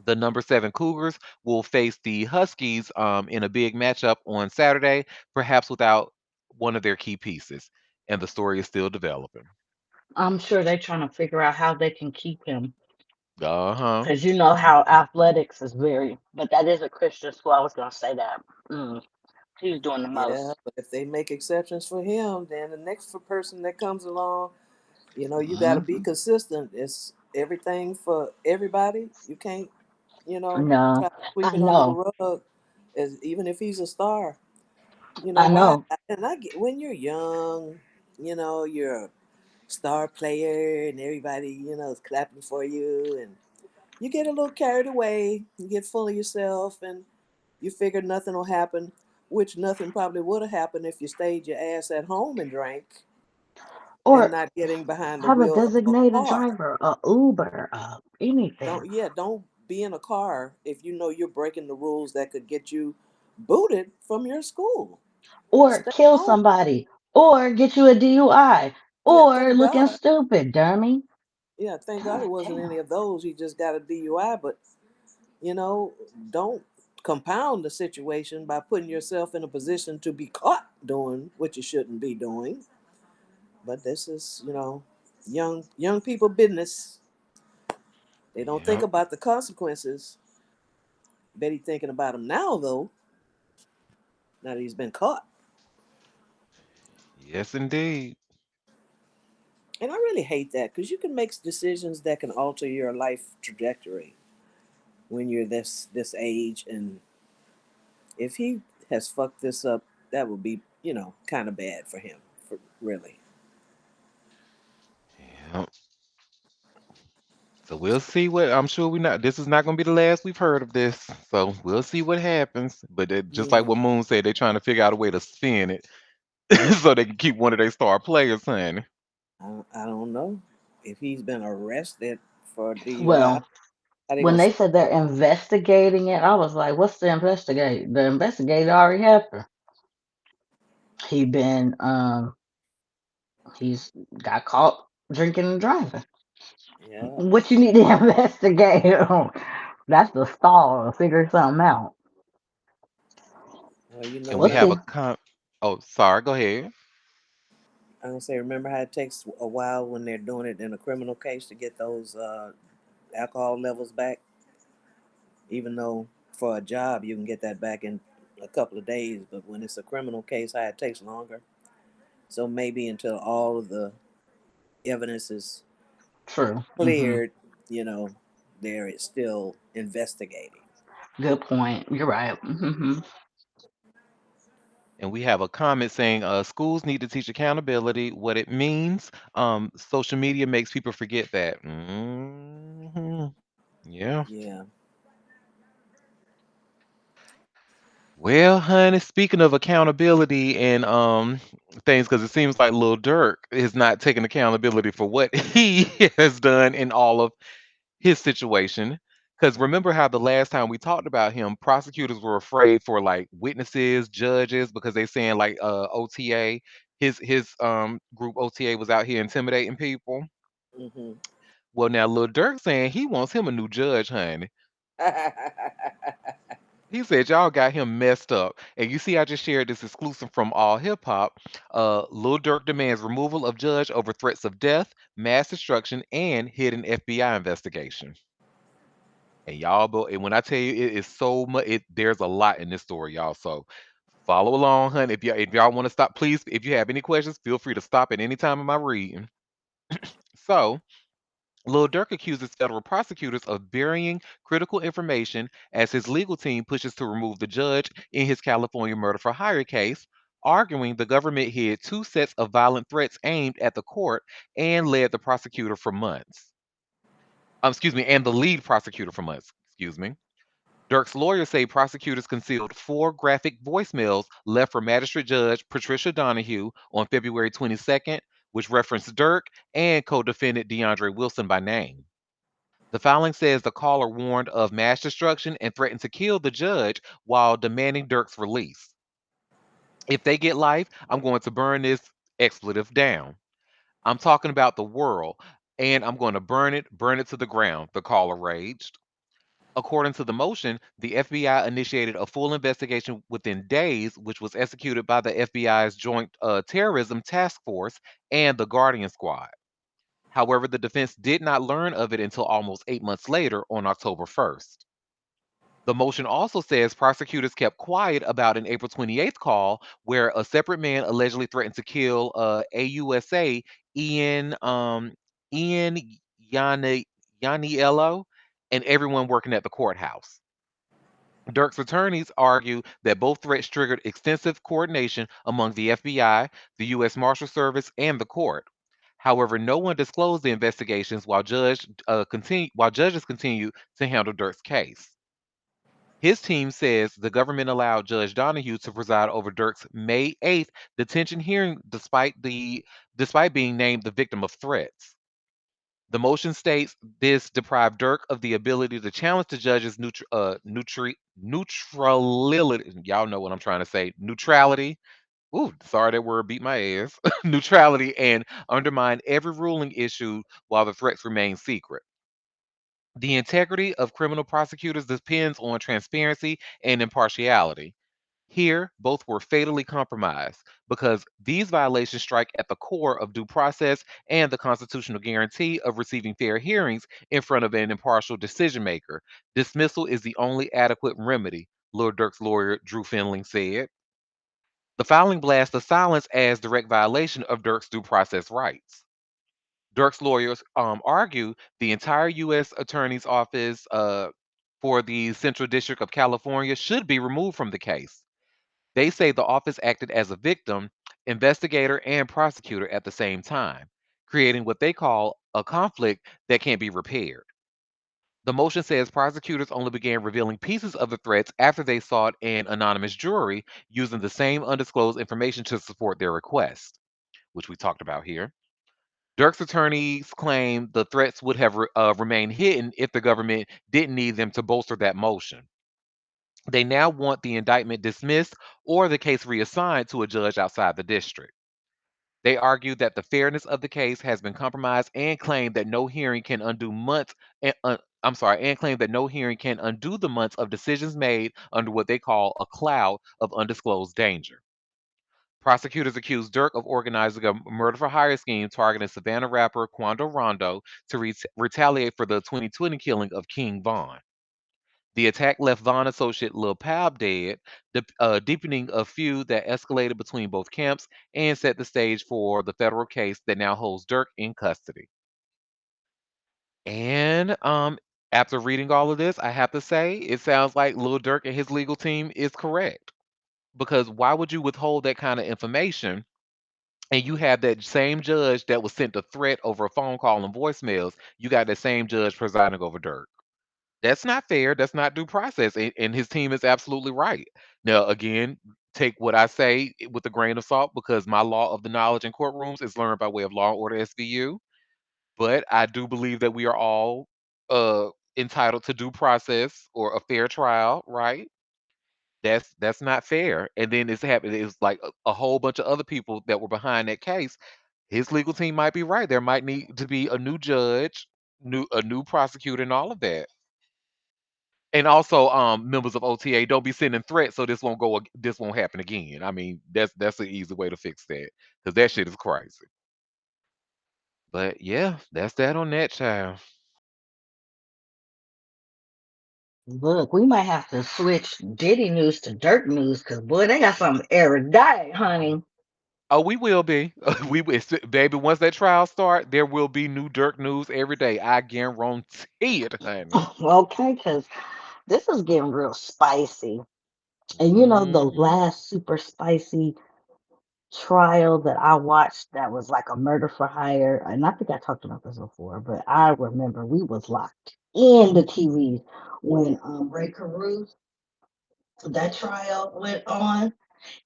The number seven Cougars will face the Huskies in a big matchup on Saturday, perhaps without one of their key pieces. And the story is still developing. I'm sure they're trying to figure out how they can keep him. Uh huh. Because you know how athletics is very, but that is a Christian school. I was going to say that. Mm, he's doing the Yeah, most. but if they make exceptions for him, then the next person that comes along, you got to be Hmm. consistent. It's everything for everybody. You can't, No, try to sweep I it under the know. rug, as even if he's a star. I Why? know. And I get when you're young, you're a star player, and everybody, is clapping for you, and you get a little carried away. You get full of yourself, and you figure nothing will happen, which nothing probably would have happened if you stayed your ass at home and drank and Or not getting behind the have a wheel of a designated car. driver, a Uber, anything. Don't be in a car if you know you're breaking the rules that could get you booted from your school. Or Stay kill home. somebody. Or get you a DUI. Yeah, Or thank looking God. stupid, dummy. Yeah, thank God it God wasn't damn. any of those. He just got a DUI, but you know, don't compound the situation by putting yourself in a position to be caught doing what you shouldn't be doing. But this is, young people business. They don't think Yep. about the consequences. Bet he thinking about them now though, now that he's been caught. Yes, indeed. And I really hate that because you can make decisions that can alter your life trajectory when you're this age. And if he has fucked this up, that would be, kind of bad for him, for really. Yep. So we'll see what I'm sure we not. This is not going to be the last we've heard of this. So we'll see what happens. But just like Yeah, what Moon said, they're trying to figure out a way to spin it so they can keep one of their star players, honey. I don't know if he's been arrested for DUI. Well, How they when gonna? they said they're investigating it, I was like, what's the investigate? The investigator already happened. He been he's got caught drinking and driving. Yeah. What you need to investigate on? That's the stall to figure something out. Well, you know And we We'll have that. a see. Oh, sorry. Go ahead. I'm gonna say, remember how it takes a while when they're doing it in a criminal case to get those alcohol levels back, even though for a job you can get that back in a couple of days, but when it's a criminal case, how it takes longer. So maybe until all of the evidence is True. cleared, you know, they're still investigating. Good point. You're right. And we have a comment saying schools need to teach accountability, what it means. Social media makes people forget that. Yeah. Yeah. Well, honey, speaking of accountability and things, because it seems like Lil Durk is not taking accountability for what he has done in all of his situation. Because remember how the last time we talked about him, prosecutors were afraid for like witnesses, judges, because they saying like OTA, his group OTA was out here intimidating people. Hmm. Well, now Lil Durk saying he wants him a new judge, honey. He said y'all got him messed up. And you see, I just shared this exclusive from All Hip Hop. Lil Durk demands removal of judge over threats of death, mass destruction, and hidden FBI investigation. And y'all, and when I tell you it is so much, there's a lot in this story, y'all. So follow along, honey. If y'all want to stop, please, if you have any questions, feel free to stop at any time in my reading. So Lil Durk accuses federal prosecutors of burying critical information as his legal team pushes to remove the judge in his California murder for hire case, arguing the government hid two sets of violent threats aimed at the court and led the prosecutor for months. Excuse me, and the lead prosecutor for months. Excuse me. Dirk's lawyers say prosecutors concealed four graphic voicemails left for Magistrate Judge Patricia Donahue on February 22nd, which referenced Dirk and co defendant DeAndre Wilson by name. The filing says the caller warned of mass destruction and threatened to kill the judge while demanding Dirk's release. If they get life, I'm going to burn this expletive down. I'm talking about the world, and I'm going to burn it to the ground, the caller raged. According to the motion, the FBI initiated a full investigation within days, which was executed by the FBI's Joint Terrorism Task Force and the Guardian Squad. However, the defense did not learn of it until almost 8 months later on October 1st. The motion also says prosecutors kept quiet about an April 28th call where a separate man allegedly threatened to kill AUSA Ian Yaniello and everyone working at the courthouse. Dirk's attorneys argue that both threats triggered extensive coordination among the FBI, the U.S. Marshal Service, and the court. However, no one disclosed the investigations while judges continued to handle Dirk's case. His team says the government allowed Judge Donahue to preside over Dirk's May 8th detention hearing despite being named the victim of threats. The motion states this deprived Dirk of the ability to challenge the judge's neutrality. Y'all know what I'm trying to say. Neutrality. Ooh, sorry that word beat my ass. Neutrality and undermine every ruling issued while the threats remain secret. The integrity of criminal prosecutors depends on transparency and impartiality. Here, both were fatally compromised because these violations strike at the core of due process and the constitutional guarantee of receiving fair hearings in front of an impartial decision maker. Dismissal is the only adequate remedy, Lord Dirk's lawyer Drew Finling said. The filing blasts the silence as direct violation of Dirk's due process rights. Dirk's lawyers argue the entire U.S. Attorney's Office for the Central District of California should be removed from the case. They say the office acted as a victim, investigator, and prosecutor at the same time, creating what they call a conflict that can't be repaired. The motion says prosecutors only began revealing pieces of the threats after they sought an anonymous jury using the same undisclosed information to support their request, which we talked about here. Dirk's attorneys claim the threats would have remained hidden if the government didn't need them to bolster that motion. They now want the indictment dismissed or the case reassigned to a judge outside the district. They argue that the fairness of the case has been compromised and claim that no hearing can undo months. And claim that no hearing can undo the months of decisions made under what they call a cloud of undisclosed danger. Prosecutors accuse Dirk of organizing a murder for hire scheme targeting Savannah rapper Quando Rondo to retaliate for the 2020 killing of King Von. The attack left Von associate Lil Pab dead, deepening a feud that escalated between both camps and set the stage for the federal case that now holds Dirk in custody. And after reading all of this, I have to say it sounds like Lil Durk and his legal team is correct. Because why would you withhold that kind of information and you have that same judge that was sent a threat over a phone call and voicemails, you got that same judge presiding over Dirk. That's not fair. That's not due process. And his team is absolutely right. Now, again, take what I say with a grain of salt because my law of the knowledge in courtrooms is learned by way of Law and Order SVU. But I do believe that we are all uh, entitled to due process or a fair trial, right? That's not fair. And then it's happened. It's like a whole bunch of other people that were behind that case. His legal team might be right. There might need to be a new judge, a new prosecutor, and all of that. And also, members of OTA, don't be sending threats so this won't happen again. I mean, that's an easy way to fix that because that shit is crazy. But yeah, that's that on that child. Look, we might have to switch Diddy news to Dirt news because boy, they got something every day, honey. Oh, we will be. Baby. Once that trial start, there will be new Dirk news every day. I guarantee it, honey. Okay, because this is getting real spicy. And you know, the Hmm. last super spicy trial that I watched that was like a murder for hire, and I think I talked about this before, but I remember we was locked in the TV when Ray Caruth, that trial went on,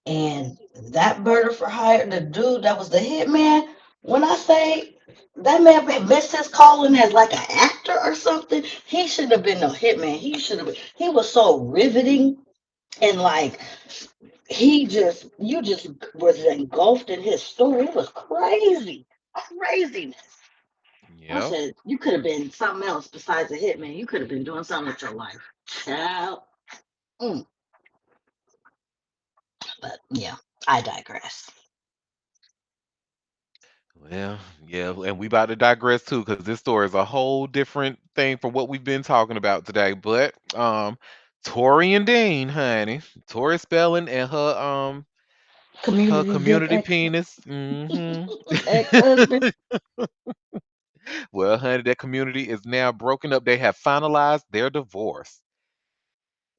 and that murder for hire, the dude that was the hitman, When I say that man missed his calling as like an actor or something, he should have been a hitman. He should have been. He was so riveting and like you just was engulfed in his story. It was crazy, craziness. I Yep. said you could have been something else besides a hitman. You could have been doing something with your life, child. Mm, but yeah, I digress. Well, yeah, and we about to digress too, because this story is a whole different thing from what we've been talking about today. But Tori and Dean, honey, Tori Spelling and her Community dick community penis. Hmm. ex husband. Well, honey, that community is now broken up. They have finalized their divorce.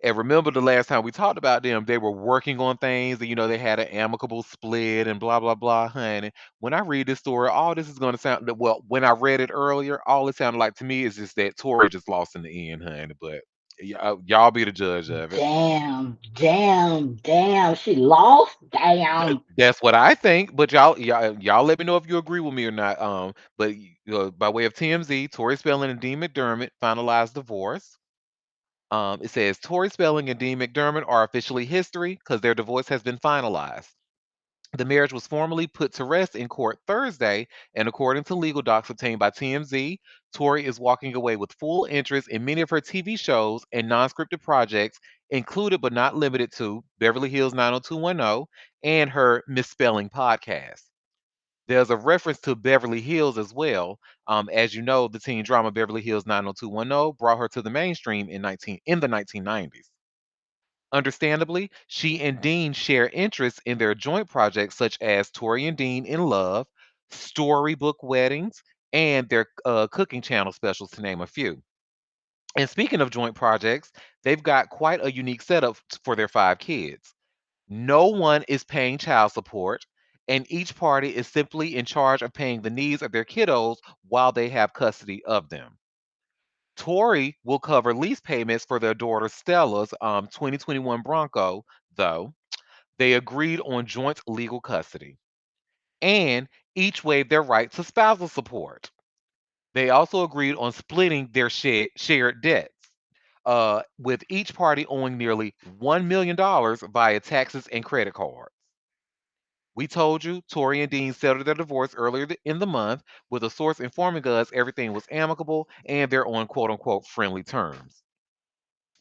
And remember the last time we talked about them, they were working on things and they had an amicable split and blah blah blah, honey. When I read this story, all this is gonna sound well, when I read it earlier, all it sounded like to me is just that Tori just lost in the end, honey. But y'all be the judge of it. Damn, damn, damn. She lost. Damn. That's what I think, but y'all let me know if you agree with me or not. But by way of TMZ, Tori Spelling and Dean McDermott finalized divorce. It says Tori Spelling and Dean McDermott are officially history because their divorce has been finalized. The marriage was formally put to rest in court Thursday, and according to legal docs obtained by TMZ, Tori is walking away with full interest in many of her TV shows and non scripted projects, included but not limited to Beverly Hills 90210 and her Misspelling podcast. There's a reference to Beverly Hills as well. As you know, the teen drama Beverly Hills 90210 brought her to the mainstream in the 1990s. Understandably, she and Dean share interests in their joint projects such as Tori and Dean in Love, Storybook Weddings, and their cooking channel specials, to name a few. And speaking of joint projects, they've got quite a unique setup for their 5 kids. No one is paying child support, and each party is simply in charge of paying the needs of their kiddos while they have custody of them. Tori will cover lease payments for their daughter Stella's 2021 Bronco, though. They agreed on joint legal custody and each waived their right to spousal support. They also agreed on splitting their shared debts, with each party owing nearly $1 million via taxes and credit cards. We told you Tori and Dean settled their divorce earlier in the month, with a source informing us everything was amicable and they're on quote unquote friendly terms.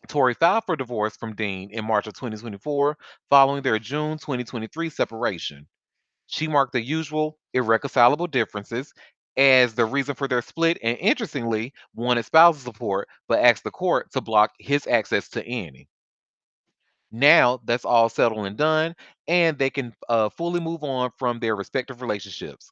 Tori filed for divorce from Dean in March of 2024 following their June 2023 separation. She marked the usual irreconcilable differences as the reason for their split and interestingly wanted spousal support but asked the court to block his access to Annie. Now that's all settled and done, and they can fully move on from their respective relationships.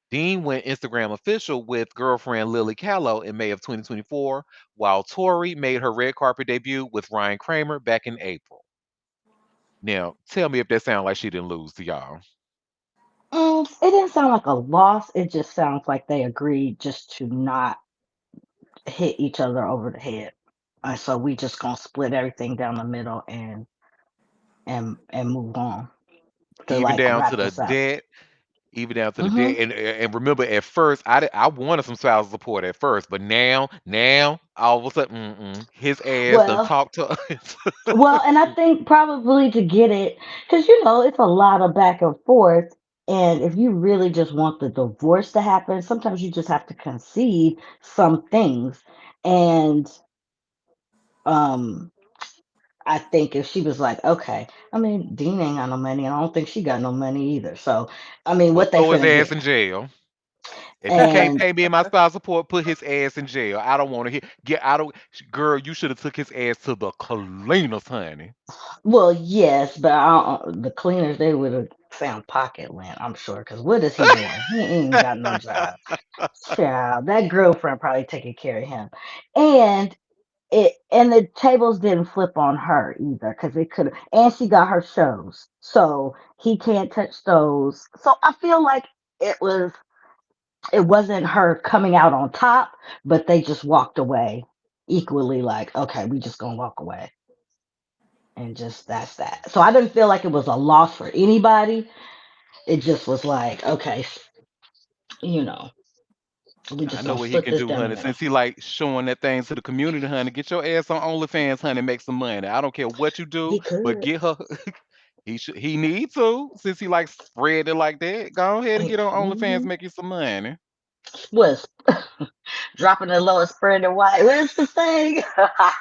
Dean went Instagram official with girlfriend Lily Callow in May of 2024, while Tori made her red carpet debut with Ryan Kramer back in April. Now, tell me if that sounds like she didn't lose to y'all. It didn't sound like a loss. It just sounds like they agreed just to not hit each other over the head. And so we just gonna split everything down the middle and move on to Even like down to wrap the this up. debt, even down to the Hmm. debt. And remember, at first, I wanted some spousal support at first, but now, all of a sudden, his ass done Well, talked to. and I think probably to get it, because it's a lot of back and forth. And if you really just want the divorce to happen, sometimes you just have to concede some things. And um, I think if she was like, okay, I mean, Dean ain't got no money, and I don't think she got no money either. So, I mean, Well, what they throw his finna ass get? in jail. If he can't And pay me and my spouse support, put his ass in jail. I don't want to hear. Get out of. Girl, you should have took his ass to the cleaners, honey. well, yes, but the cleaners they would have found pocket lint, I'm sure. Because what is he doing? He ain't got no job. Child, that girlfriend probably taking care of him, and the tables didn't flip on her either because it could. And she got her shows, so he can't touch those. So I feel like it was it wasn't her coming out on top, but they just walked away equally. Like, okay, we just gonna walk away, and just that's that. So I didn't feel like it was a loss for anybody. It just was like, okay, You know, we I just know gonna what he split can this do, down the honey. middle. Since he like showing that thing to the community, honey, get your ass on OnlyFans, honey, and make some money. I don't care what you do, He but could. get her. He needs to since he like spread it like that. Go ahead and get on OnlyFans, Mm-hmm. make you some money. Was dropping the lowest spread the wide. What's the saying?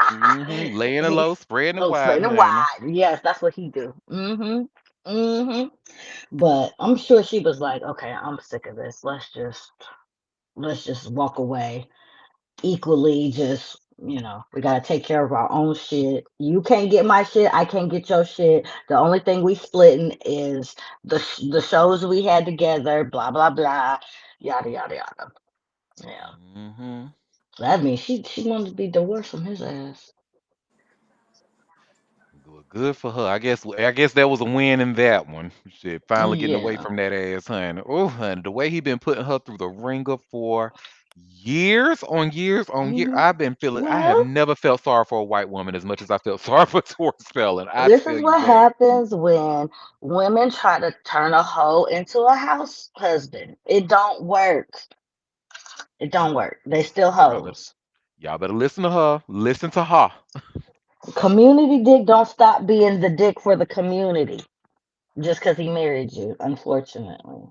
Laying it He's low, spreading it oh, wide, spreading the honey. wide. Yes, that's what he do. Mm-hmm. But I'm sure she was like, okay, I'm sick of this. Let's just walk away equally. Just we gotta take care of our own shit. You can't get my shit. I can't get your shit. The only thing we splitting is the shows we had together. Blah blah blah. Yada yada yada. Yeah. hmm That means she wanted to be divorced from his ass. Good for her. I guess that was a win in that one. Shit, finally getting away Yeah. from that ass, honey. Oh, honey, the way he been putting her through the ringer for years on years on years. hmm I've been feeling. I have Well, never felt sorry for a white woman as much as I felt sorry for Tori Spelling. I this tell is you what what. happens when women try to turn a hoe into a house husband. It don't work. It don't work. They still Y'all better, hoes. y'all better listen to her. Listen to her. Community dick don't stop being the dick for the community just because he married you, unfortunately.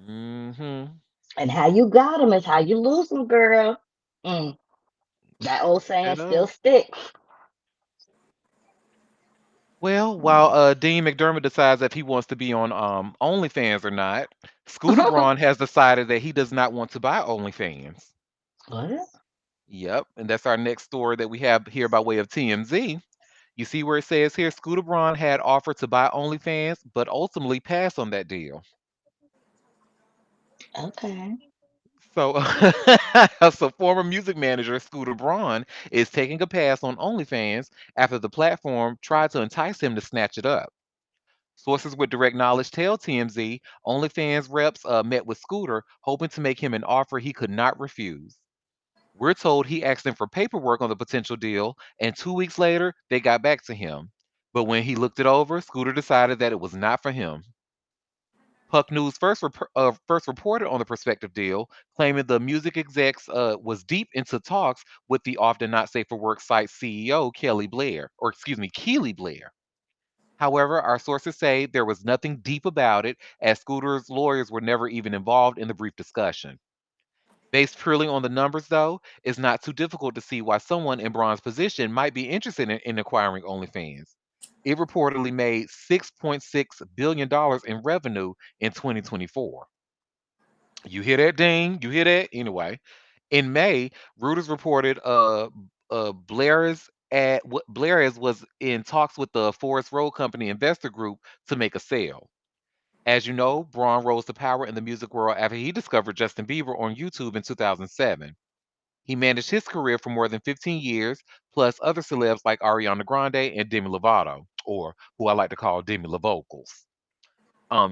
hmm And how you got him is how you lose him, girl. Mm, that old saying Straight still up. sticks. Well, while Mm. Dean McDermott decides if he wants to be on OnlyFans or not, Scooter Braun has decided that he does not want to buy OnlyFans. What? Yep, and that's our next story that we have here by way of TMZ. You see where it says here Scooter Braun had offered to buy OnlyFans, but ultimately passed on that deal. Okay. So, so former music manager Scooter Braun is taking a pass on OnlyFans after the platform tried to entice him to snatch it up. Sources with direct knowledge tell TMZ OnlyFans reps met with Scooter, hoping to make him an offer he could not refuse. We're told he asked them for paperwork on the potential deal, and 2 weeks later, they got back to him. But when he looked it over, Scooter decided that it was not for him. Puck News first reported on the prospective deal, claiming the music execs was deep into talks with the often not safe for work site CEO Kelly Blair, or excuse me, Keely Blair. However, our sources say there was nothing deep about it, as Scooter's lawyers were never even involved in the brief discussion. Based purely on the numbers, though, it's not too difficult to see why someone in Braun's position might be interested in acquiring OnlyFans. It reportedly made $6.6 billion in revenue in 2024. You hear that, Ding? You hear that? Anyway, in May, Reuters reported Blair's was in talks with the Forest Road Company investor group to make a sale. As you know, Braun rose to power in the music world after he discovered Justin Bieber on YouTube in 2007. He managed his career for more than 15 years, plus other celebs like Ariana Grande and Demi Lovato, or who I like to call Demi Lovocals.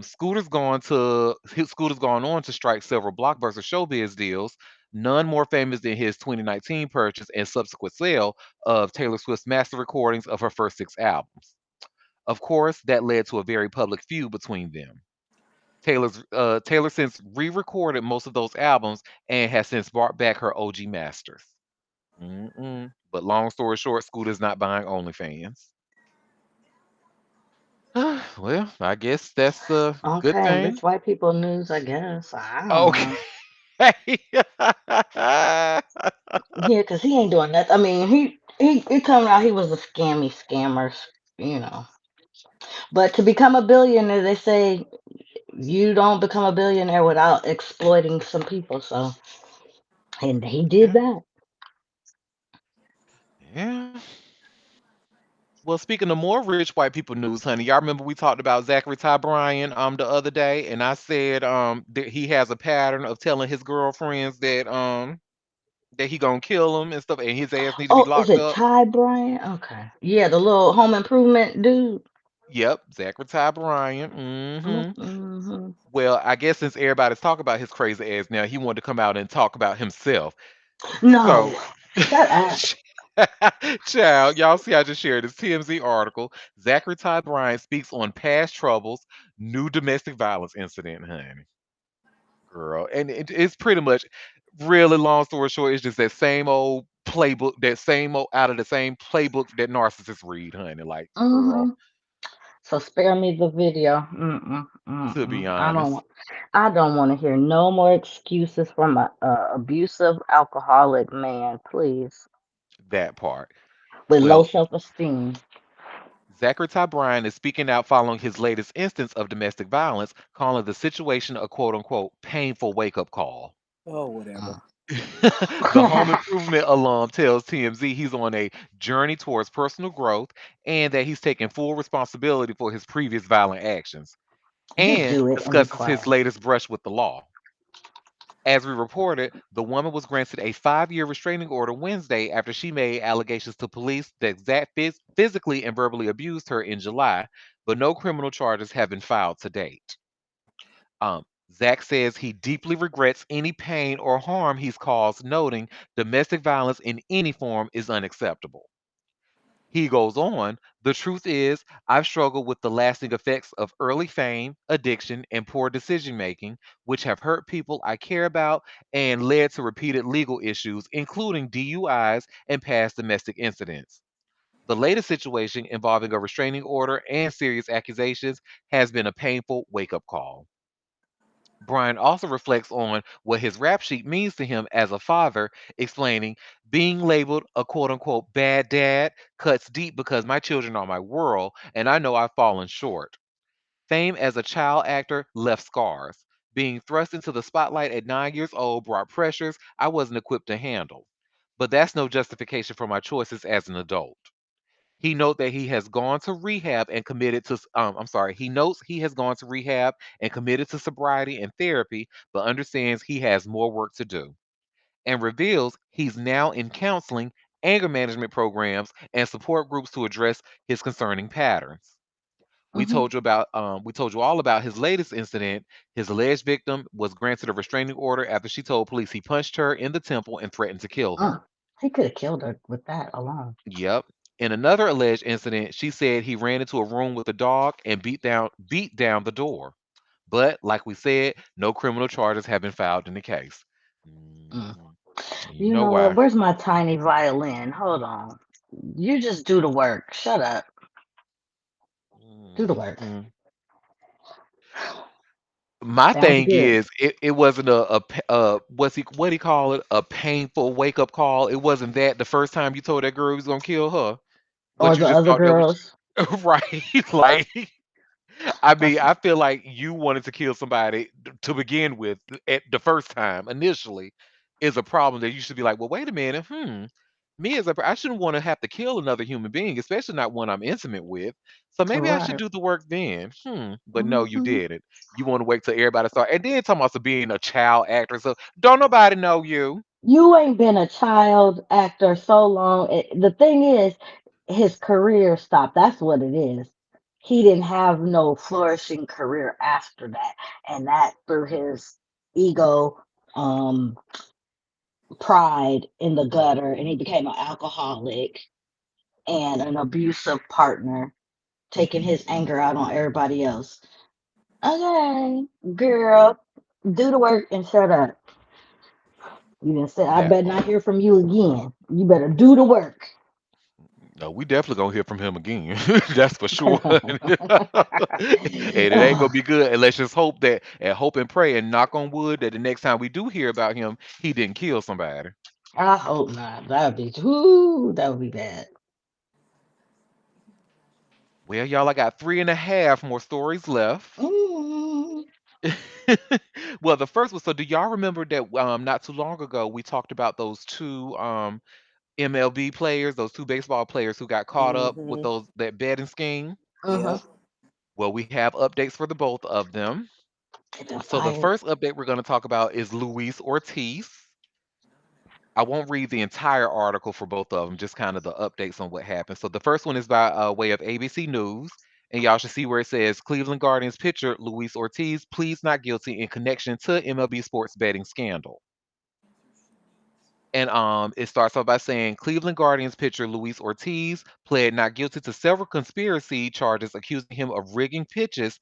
Scooter's gone on to strike several blockbuster showbiz deals, none more famous than his 2019 purchase and subsequent sale of Taylor Swift's master recordings of her first 6 albums. Of course, that led to a very public feud between them. Taylor since re-recorded most of those albums and has since brought back her OG masters. But long story short, Scooter's not buying OnlyFans. Well, I guess that's a good Okay, thing. rich white people news, I guess. I don't Okay. know. Yeah, 'cause he ain't doing nothing. I mean, he coming out. He was a scammer, you know. But to become a billionaire, they say you don't become a billionaire without exploiting some people. So, and he did Yeah, that. yeah. Well, speaking of more rich white people news, honey, y'all remember we talked about Zachary Ty Bryan the other day, and I said that he has a pattern of telling his girlfriends that he gonna kill them and stuff, and his ass need to be Oh, is locked it up. Ty Bryant? Okay. Yeah, the little home improvement dude. Yep, Zachary Ty Bryan. Mm-hmm. Well, I guess since everybody's talking about his crazy ass now, he wanted to come out and talk about himself. So, No, shut up. child, y'all see I just shared this TMZ article. Zachary Ty Bryan speaks on past troubles, new domestic violence incident, honey. girl. And it's pretty much really long story short, it's just that same old playbook, that same old out of the same playbook that narcissists read, honey. Like, girl, Mm-hmm. So spare me the video. Mm-mm, to be mm-mm. honest, I don't want to hear no more excuses from a abusive alcoholic man, please, that part. with low Well, self-esteem. Zachary Ty Bryan is speaking out following his latest instance of domestic violence, calling the situation a quote unquote painful wake up call. Oh, whatever. The home improvement alum tells TMZ he's on a journey towards personal growth and that he's taking full responsibility for his previous violent actions, Just and do it and be discusses his quiet. latest brush with the law. As we reported, the woman was granted a 5-year restraining order Wednesday after she made allegations to police that Zach physically and verbally abused her in July, but no criminal charges have been filed to date. Um, Zach says he deeply regrets any pain or harm he's caused, noting domestic violence in any form is unacceptable. He goes on, the truth is, I've struggled with the lasting effects of early fame, addiction, and poor decision making, which have hurt people I care about and led to repeated legal issues, including DUIs and past domestic incidents. The latest situation involving a restraining order and serious accusations has been a painful wake up call. Brian also reflects on what his rap sheet means to him as a father, explaining, being labeled a quote unquote bad dad cuts deep because my children are my world and I know I've fallen short. Fame as a child actor left scars. Being thrust into the spotlight at 9 years old brought pressures I wasn't equipped to handle. But that's no justification for my choices as an adult. He note that he has gone to rehab and committed to I'm sorry, he notes he has gone to rehab and committed to sobriety and therapy, but understands he has more work to do. And reveals he's now in counseling, anger management programs, and support groups to address his concerning patterns. Hmm. We told you all about his latest incident. His alleged victim was granted a restraining order after she told police he punched her in the temple and threatened to kill her. He could have killed her with that alone. Yep. In another alleged incident, she said he ran into a room with a dog and beat down the door. But like we said, no criminal charges have been filed in the case. Mm. Mhm. And you You know know what? why? Where's my tiny violin? Hold on. You just do the work. Shut up. Do the work. Mhm. My Sounds thing good. is, it wasn't what he call it, a painful wake up call. It wasn't that the first time you told that girl he was gonna kill her, Or but you the just other thought that was girls. right. Like, I mean, That's I feel like you wanted to kill somebody to begin with at the first time initially is a problem that you should be like, well, wait a minute, me as I shouldn't want to have to kill another human being, especially not one I'm intimate with. So maybe I should right. do the work then. But no, you Hmm. didn't. You want to wait till everybody start, and then talking about being a child actor. So don't nobody know you. You ain't been a child actor so long. The thing is, his career stopped. That's what it is. He didn't have no flourishing career after that. And that through his ego, um, pride in the gutter, and he became an alcoholic and an abusive partner, taking his anger out on everybody else. Okay, girl, do the work and shut up. You didn't say I That better not part. hear from you again. You better do the work. No, we definitely gonna hear from him again. That's for sure. And it ain't gonna be good. And let's just hope that and hope and pray and knock on wood that the next time we do hear about him, he didn't kill somebody. I hope not. That would be ooh, that would be bad. Well, y'all, I got three and a half more stories left. Mm, Well, the first one, so do y'all remember that not too long ago we talked about those two MLB players, those two baseball players who got caught up with Mm-hmm. those that betting scheme? mm-hmm. Yep. Well, we have updates for the both of them. They've been So the fired. first update we're going to talk about is Luis Ortiz. I won't read the entire article for both of them, just kind of the updates on what happened. So the first one is by way of ABC News, and y'all should see where it says Cleveland Guardians pitcher Luis Ortiz pleads not guilty in connection to MLB sports betting scandal. And it starts off by saying Cleveland Guardians pitcher Luis Ortiz pled not guilty to several conspiracy charges accusing him of rigging pitches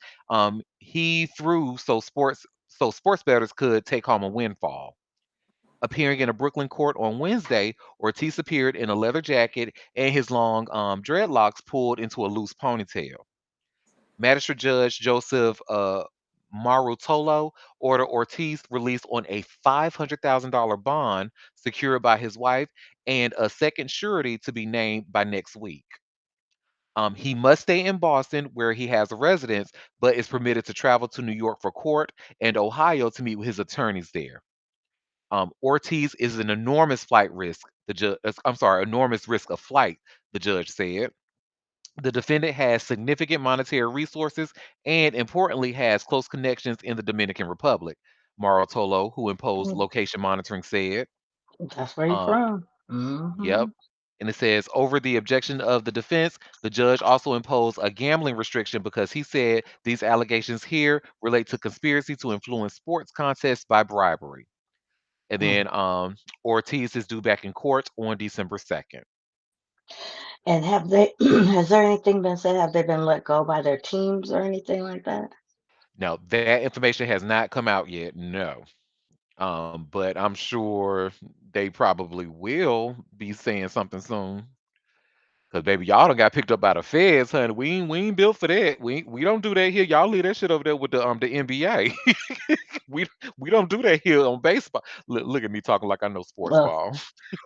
he threw so so sports bettors could take home a windfall. Appearing in a Brooklyn court on Wednesday, Ortiz appeared in a leather jacket and his long dreadlocks pulled into a loose ponytail. Magistrate Judge Joseph Marutolo ordered Ortiz released on a $500,000 bond secured by his wife and a second surety to be named by next week. He must stay in Boston, where he has a residence, but is permitted to travel to New York for court and Ohio to meet with his attorneys there. Ortiz is an enormous flight risk. I'm sorry, enormous risk of flight. The judge said. The defendant has significant monetary resources and, importantly, has close connections in the Dominican Republic. Marotolo, who imposed Mm, location monitoring, said. that's where you Um, from. yep. And it says, over the objection of the defense, the judge also imposed a gambling restriction because he said these allegations here relate to conspiracy to influence sports contests by bribery. And Mm. then Ortiz is due back in court on December 2nd. And have they? Has there anything been said? Have they been let go by their teams or anything like that? Now, that information has not come out yet, no. But I'm sure they probably will be saying something soon. Cause baby, y'all done got picked up by the feds, honey. We ain't built for that. We don't do that here. Y'all leave that shit over there with the NBA. we we don't do that here on baseball. Look at me talking like I know sports Well, ball.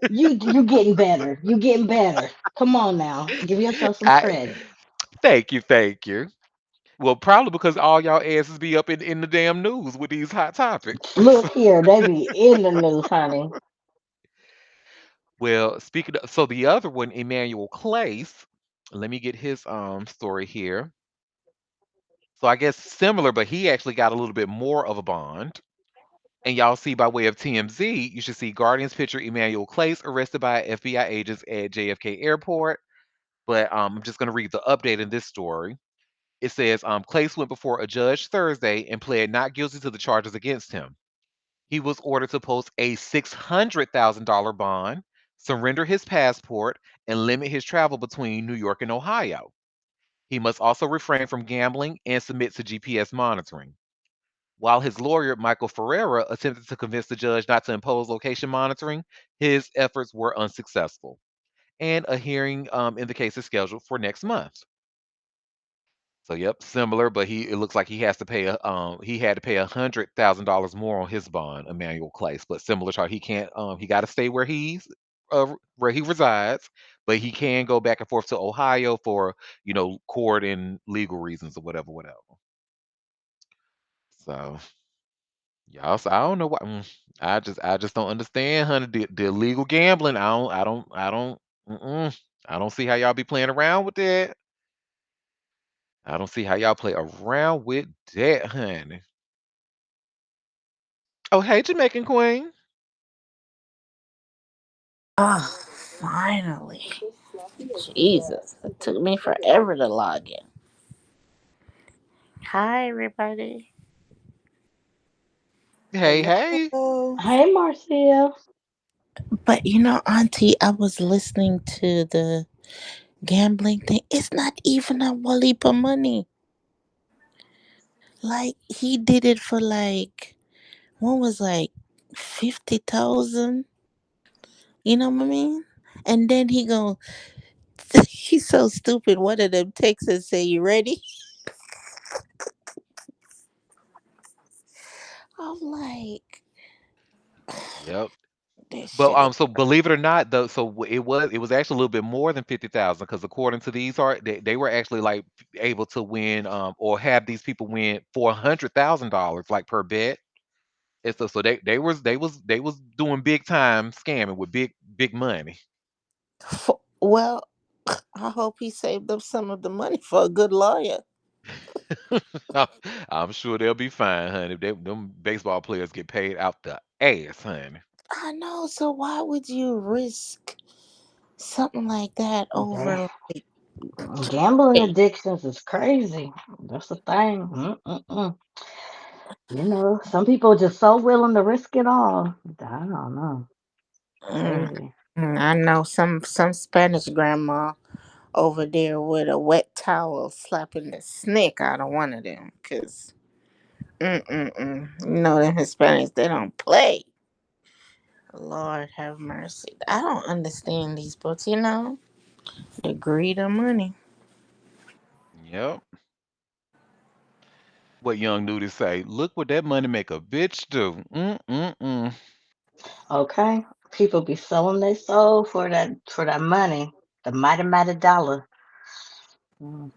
you getting better. You getting better. Come on now, give yourself some I credit. thank you, thank you. Well, probably because all y'all asses be up in the damn news with these hot topics. Look here, they be in the news, honey. Well, speaking of, so the other one, Emmanuel Clace, let me get his story here. So I guess similar, but he actually got a little bit more of a bond. And y'all see by way of TMZ, you should see Guardians pitcher Emmanuel Clace arrested by FBI agents at JFK Airport. But I'm just going to read the update in this story. It says Clace went before a judge Thursday and pled not guilty to the charges against him. He was ordered to post a $600,000 bond, surrender his passport, and limit his travel between New York and Ohio. He must also refrain from gambling and submit to GPS monitoring. While his lawyer, Michael Ferreira, attempted to convince the judge not to impose location monitoring, his efforts were unsuccessful. And a hearing in the case is scheduled for next month. So yep, similar, but it looks like he had to pay $100,000 more on his bond, Emmanuel Clace, but similar to he can't he got to stay where he resides, but he can go back and forth to Ohio for court and legal reasons or whatever, whatever. So y'all, so I don't know why. I just don't understand, honey. The illegal gambling. I don't see how y'all be playing around with that. I don't see how y'all play around with that, honey. Oh, hey, Jamaican Queen. Oh, finally. Jesus. It took me forever to log in. Hi, everybody. Hey, hey. Hello. Hey, Marcia. But Auntie, I was listening to the gambling thing. It's not even a Wally for money. Like, he did it for one was 50,000. You know what I mean? And then he's so stupid. One of them texts and say, "You ready?" I'm like, Yep. this But shit is. so believe it or not, though, it was actually a little bit more than 50,000 because according to these they were actually like able to win or have these people win $400,000 like per bet. And so they was doing big time scamming with big money. Well, I hope he saved up some of the money for a good lawyer. I'm sure they'll be fine, honey. Them baseball players get paid out the ass, honey. I know. So why would you risk something like that They, over gambling like addictions is crazy. That's the thing. Some people just so willing to risk it all. I don't know. Mm, Crazy. I know some Spanish grandma over there with a wet towel slapping the snake out of one of them. Cause Mm-mm-mm. You know them Hispanics, they don't play. Lord have mercy. I don't understand these books, the greed of money. Yep. What young nudie say? Look what that money make a bitch do. Mm-mm-mm. Okay, people be selling their soul for that money, the mighty mighty dollar. Mm.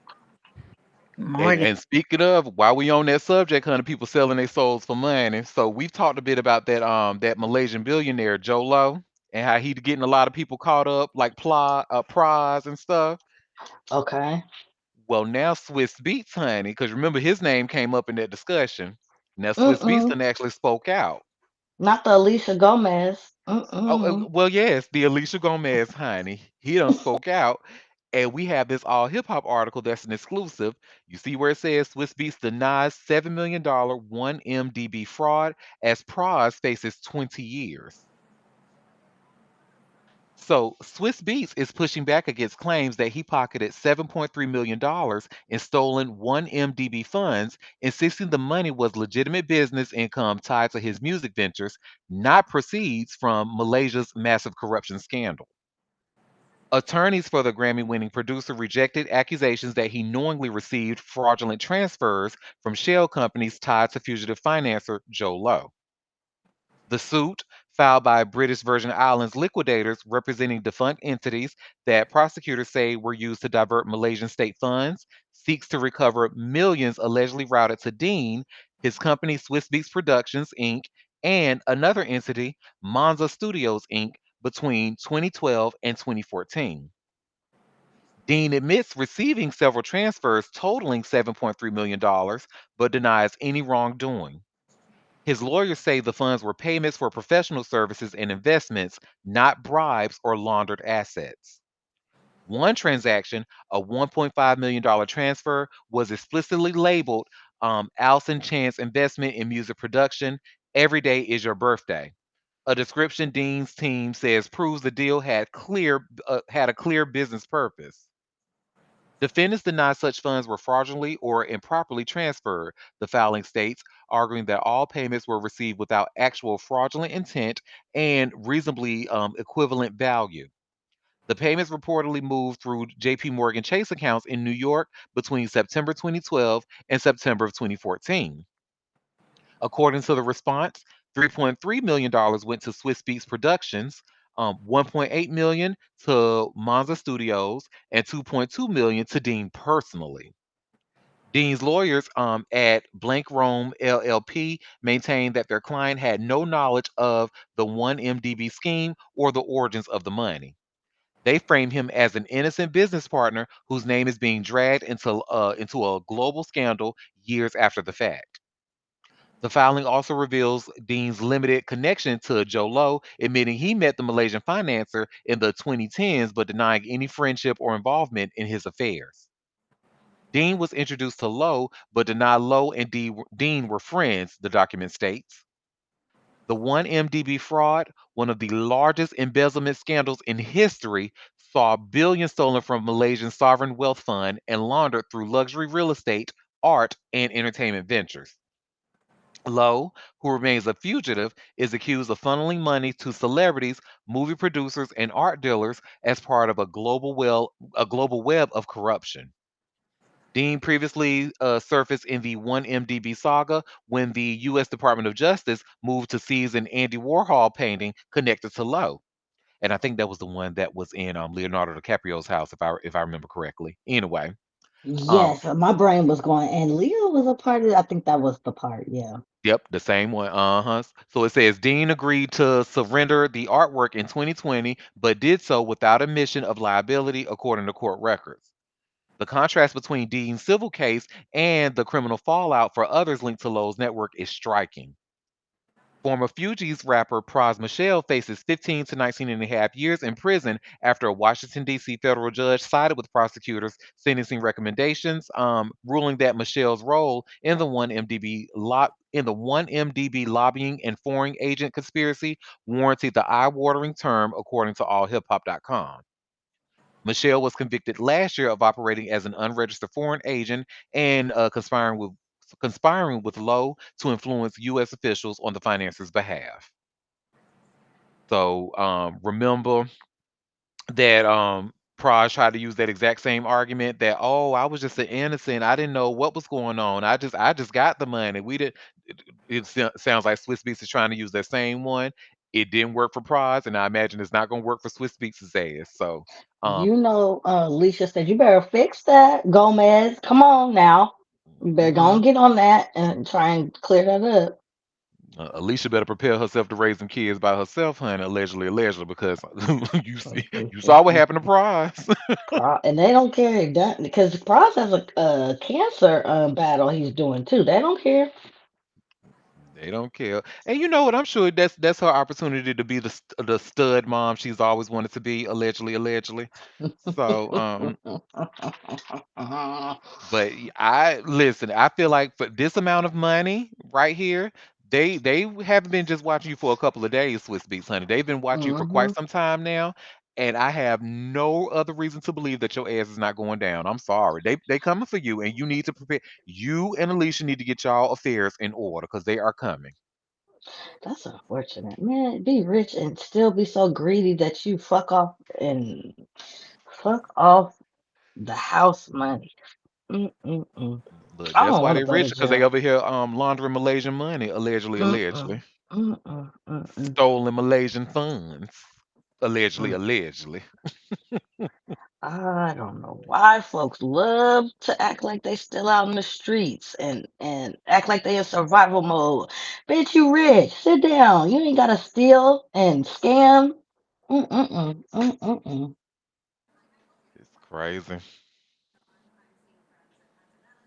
More And than and speaking of, while we on that subject, honey, people selling their souls for money. So we've talked a bit about that Malaysian billionaire Joe Low and how he getting a lot of people caught up like prize and stuff. Okay. Well, now Swiss Beats, honey, because remember his name came up in that discussion. Now Swiss Beats Mm-mm. done actually spoke out. Not the Alicia Gomez. Oh, Mm-mm. well, yes, the Alicia Gomez, honey. He done spoke out. And we have this all hip hop article that's an exclusive. You see where it says Swiss Beats denies $7 million 1MDB fraud as Praz faces 20 years. So Swiss Beats is pushing back against claims that he pocketed $7.3 million in stolen 1MDB funds, insisting the money was legitimate business income tied to his music ventures, not proceeds from Malaysia's massive corruption scandal. Attorneys for the Grammy winning producer rejected accusations that he knowingly received fraudulent transfers from shell companies tied to fugitive financer Joe Low. The suit, filed by British Virgin Islands liquidators representing defunct entities that prosecutors say were used to divert Malaysian state funds, seeks to recover millions allegedly routed to Dean, his company Swiss Beats Productions Inc., and another entity, Monza Studios Inc., between 2012 and 2014. Dean admits receiving several transfers totaling $7.3 million, but denies any wrongdoing. His lawyers say the funds were payments for professional services and investments, not bribes or laundered assets. One transaction, a $1.5 million transfer, was explicitly labeled Alison Chance Investment in Music Production. Every day is your birthday. A description Dean's team says proves the deal had a clear business purpose. Defendants deny such funds were fraudulently or improperly transferred, the filing states, arguing that all payments were received without actual fraudulent intent and reasonably equivalent value. The payments reportedly moved through JP Morgan Chase accounts in New York between September 2012 and September of 2014. According to the response, $3.3 million went to Swiss Beats Productions, 1.8 million to Monza Studios, and 2.2 million to Dean personally. Dean's lawyers at Blank Rome LLP maintained that their client had no knowledge of the 1MDB scheme or the origins of the money. They framed him as an innocent business partner whose name is being dragged into a global scandal years after the fact. The filing also reveals Dean's limited connection to Joe Low, admitting he met the Malaysian financier in the 2010s but denying any friendship or involvement in his affairs. Dean was introduced to Lowe but denied Lowe and Dean were friends, the document states. The 1MDB fraud, one of the largest embezzlement scandals in history, saw billions stolen from Malaysia's sovereign wealth fund and laundered through luxury real estate, art, and entertainment ventures. Lowe, who remains a fugitive, is accused of funneling money to celebrities, movie producers, and art dealers as part of a global web of corruption. Dean previously surfaced in the 1MDB saga when the U.S. Department of Justice moved to seize an Andy Warhol painting connected to Lowe. And I think that was the one that was in Leonardo DiCaprio's house, if I remember correctly. Anyway, um, Yes, my brain was going, and Leo was a part of it. I think that was the part. Yeah. yep, the same one. Uh-huh. So it says Dean agreed to surrender the artwork in 2020, but did so without admission of liability, according to court records. The contrast between Dean's civil case and the criminal fallout for others linked to Lowe's network is striking. Former Fugees rapper Pras Michelle faces 15 to 19 and a half years in prison after a Washington, D.C. federal judge sided with prosecutors' sentencing recommendations, ruling that Michelle's role in the 1MDB lobbying and foreign agent conspiracy warranted the eye-watering term, according to allhiphop.com. Michelle was convicted last year of operating as an unregistered foreign agent and conspiring with conspiring with Lowe to influence U.S. officials on the finances' behalf. So remember that Praj tried to use that exact same argument that, oh, I was just an innocent, I didn't know what was going on, I just got the money. We did. Sounds like Swiss Beats is trying to use that same one. It didn't work for Praj, and I imagine it's not going to work for Swiss Beats' ass. So um, You know, Alicia said you better fix that, Gomez. Come on now. You better go mhm. and get on that and try and clear that up. Alicia better prepare herself to raise some kids by herself, honey. Allegedly, because you saw what happened to Prize. And they don't care because Pross has a cancer battle he's doing too. They don't care. They don't care. And you know what? I'm sure that's her opportunity to be the stud mom she's always wanted to be, allegedly. So, but I listen. I feel like for this amount of money right here, they haven't been just watching you for a couple of days, Swiss Beats, honey. They've been watching you for Hmm. quite some time now, and I have no other reason to believe that your ass is not going down. I'm sorry. They coming for you, and you need to prepare. You and Alicia need to get y'all affairs in order because they are coming. That's unfortunate, man. Be rich and still be so greedy that you and fuck off the house money. Mm-mm-mm. Look, I that's don't why want to they go to rich because they jail. over here laundering Malaysian money, Mm-mm. allegedly. Mm-mm. Mm-mm. Stolen Malaysian funds. Mm. Allegedly. I don't know why folks love to act like they still out in the streets and act like they in survival mode. Bitch, you rich. Sit down. You ain't gotta steal and scam. Mm-mm-mm. Mm-mm-mm. It's crazy.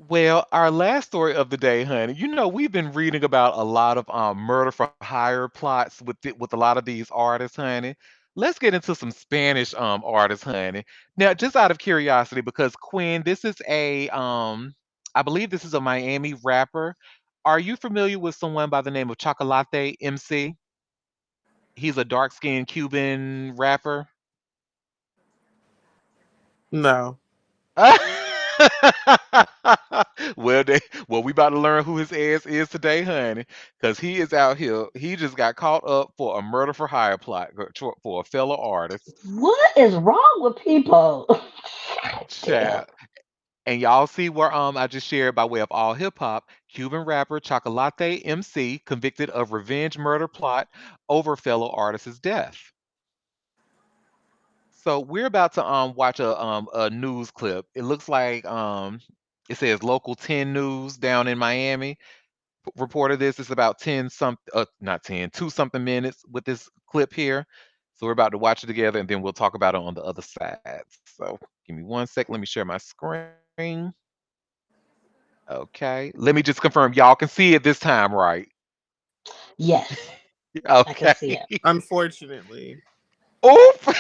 Well, our last story of the day, honey. You know, we've been reading about a lot of murder for hire plots with a lot of these artists, honey. Let's get into some Spanish artists, honey. Now, just out of curiosity, because Quinn, this is I believe this is a Miami rapper. Are you familiar with someone by the name of Chocolate MC? He's a dark-skinned Cuban rapper. No. Well, we about to learn who his ass is today, honey, because he is out here. He just got caught up for a murder for hire plot for a fellow artist. What is wrong with people? Damn. Child. And y'all see where I just shared by way of all hip hop, Cuban rapper Chocolate MC convicted of revenge murder plot over fellow artist's death. So we're about to watch a news clip. It looks like it says local 10 news down in Miami reported this. It's about 10 some not 10, 2 something minutes with this clip here. So we're about to watch it together and then we'll talk about it on the other side. So give me one sec. Let me share my screen. Okay. Let me just confirm y'all can see it this time, right? Yes, I can Okay. see it. Unfortunately. Oop.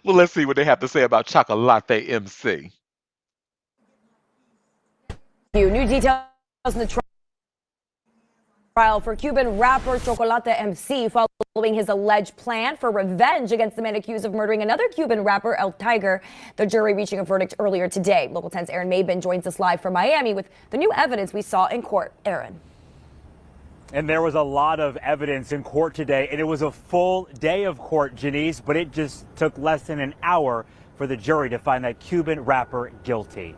Well, let's see what they have to say about Chocolate MC. New details in the trial for Cuban rapper Chocolate MC following his alleged plan for revenge against the man accused of murdering another Cuban rapper, El Tiger. The jury reaching a verdict earlier today. Local 10's Aaron Mabin joins us live from Miami with the new evidence we saw in court. Aaron. And there was a lot of evidence in court today, and it was a full day of court, Janice, but it just took less than an hour for the jury to find that Cuban rapper guilty.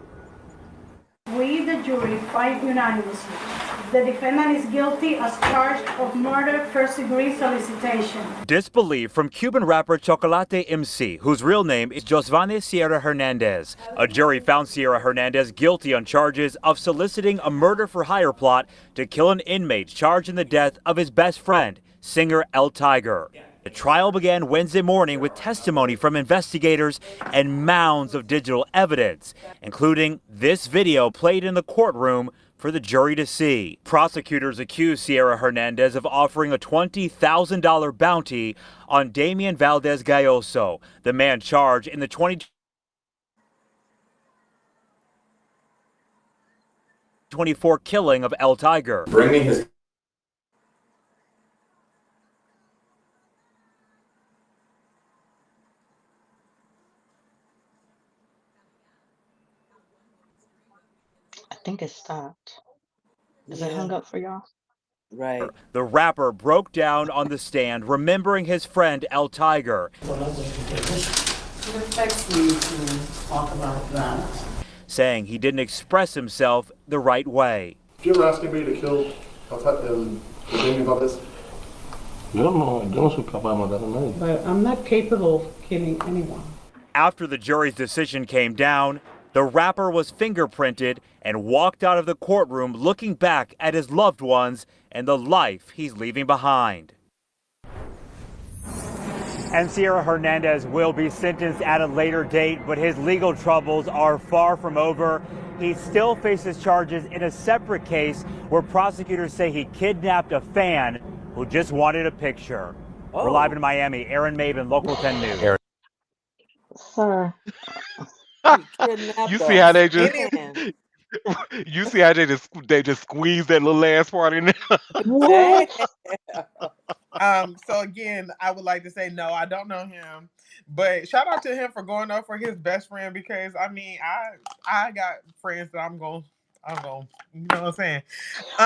We, the jury, find unanimously. The defendant is guilty as charged of murder, first-degree solicitation. Disbelief from Cuban rapper Chocolate MC, whose real name is Josvane Sierra Hernandez. A jury found Sierra Hernandez guilty on charges of soliciting a murder for hire plot to kill an inmate charged in the death of his best friend, singer El Tiger. The trial began Wednesday morning with testimony from investigators and mounds of digital evidence, including this video played in the courtroom for the jury to see. Prosecutors accused Sierra Hernandez of offering a $20,000 bounty on Damian Valdez Gayoso, the man charged in the 2024 killing of El Tiger. Bringing his I think it stopped. Is it Yeah, hung up for y'all? right. The rapper broke down on the stand, remembering his friend El Tiger, It affects me to talk about that. saying he didn't express himself the right way. If you're asking me to kill Jamie about this, yo no soy capaz de matar a nadie. But I'm not capable of killing anyone. After the jury's decision came down, the rapper was fingerprinted and walked out of the courtroom looking back at his loved ones and the life he's leaving behind. And Sierra Hernandez will be sentenced at a later date, but his legal troubles are far from over. He still faces charges in a separate case where prosecutors say he kidnapped a fan who just wanted a picture. We're live in Miami. Aaron Maven, Local 10 News. Sir. He kidnapped You see how a they just fan. you see how they just squeeze that little last part in there. Damn. What? So again, I would like to say no, I don't know him, but shout out to him for going up for his best friend because I mean, I got friends that I'm going, you know what I'm saying?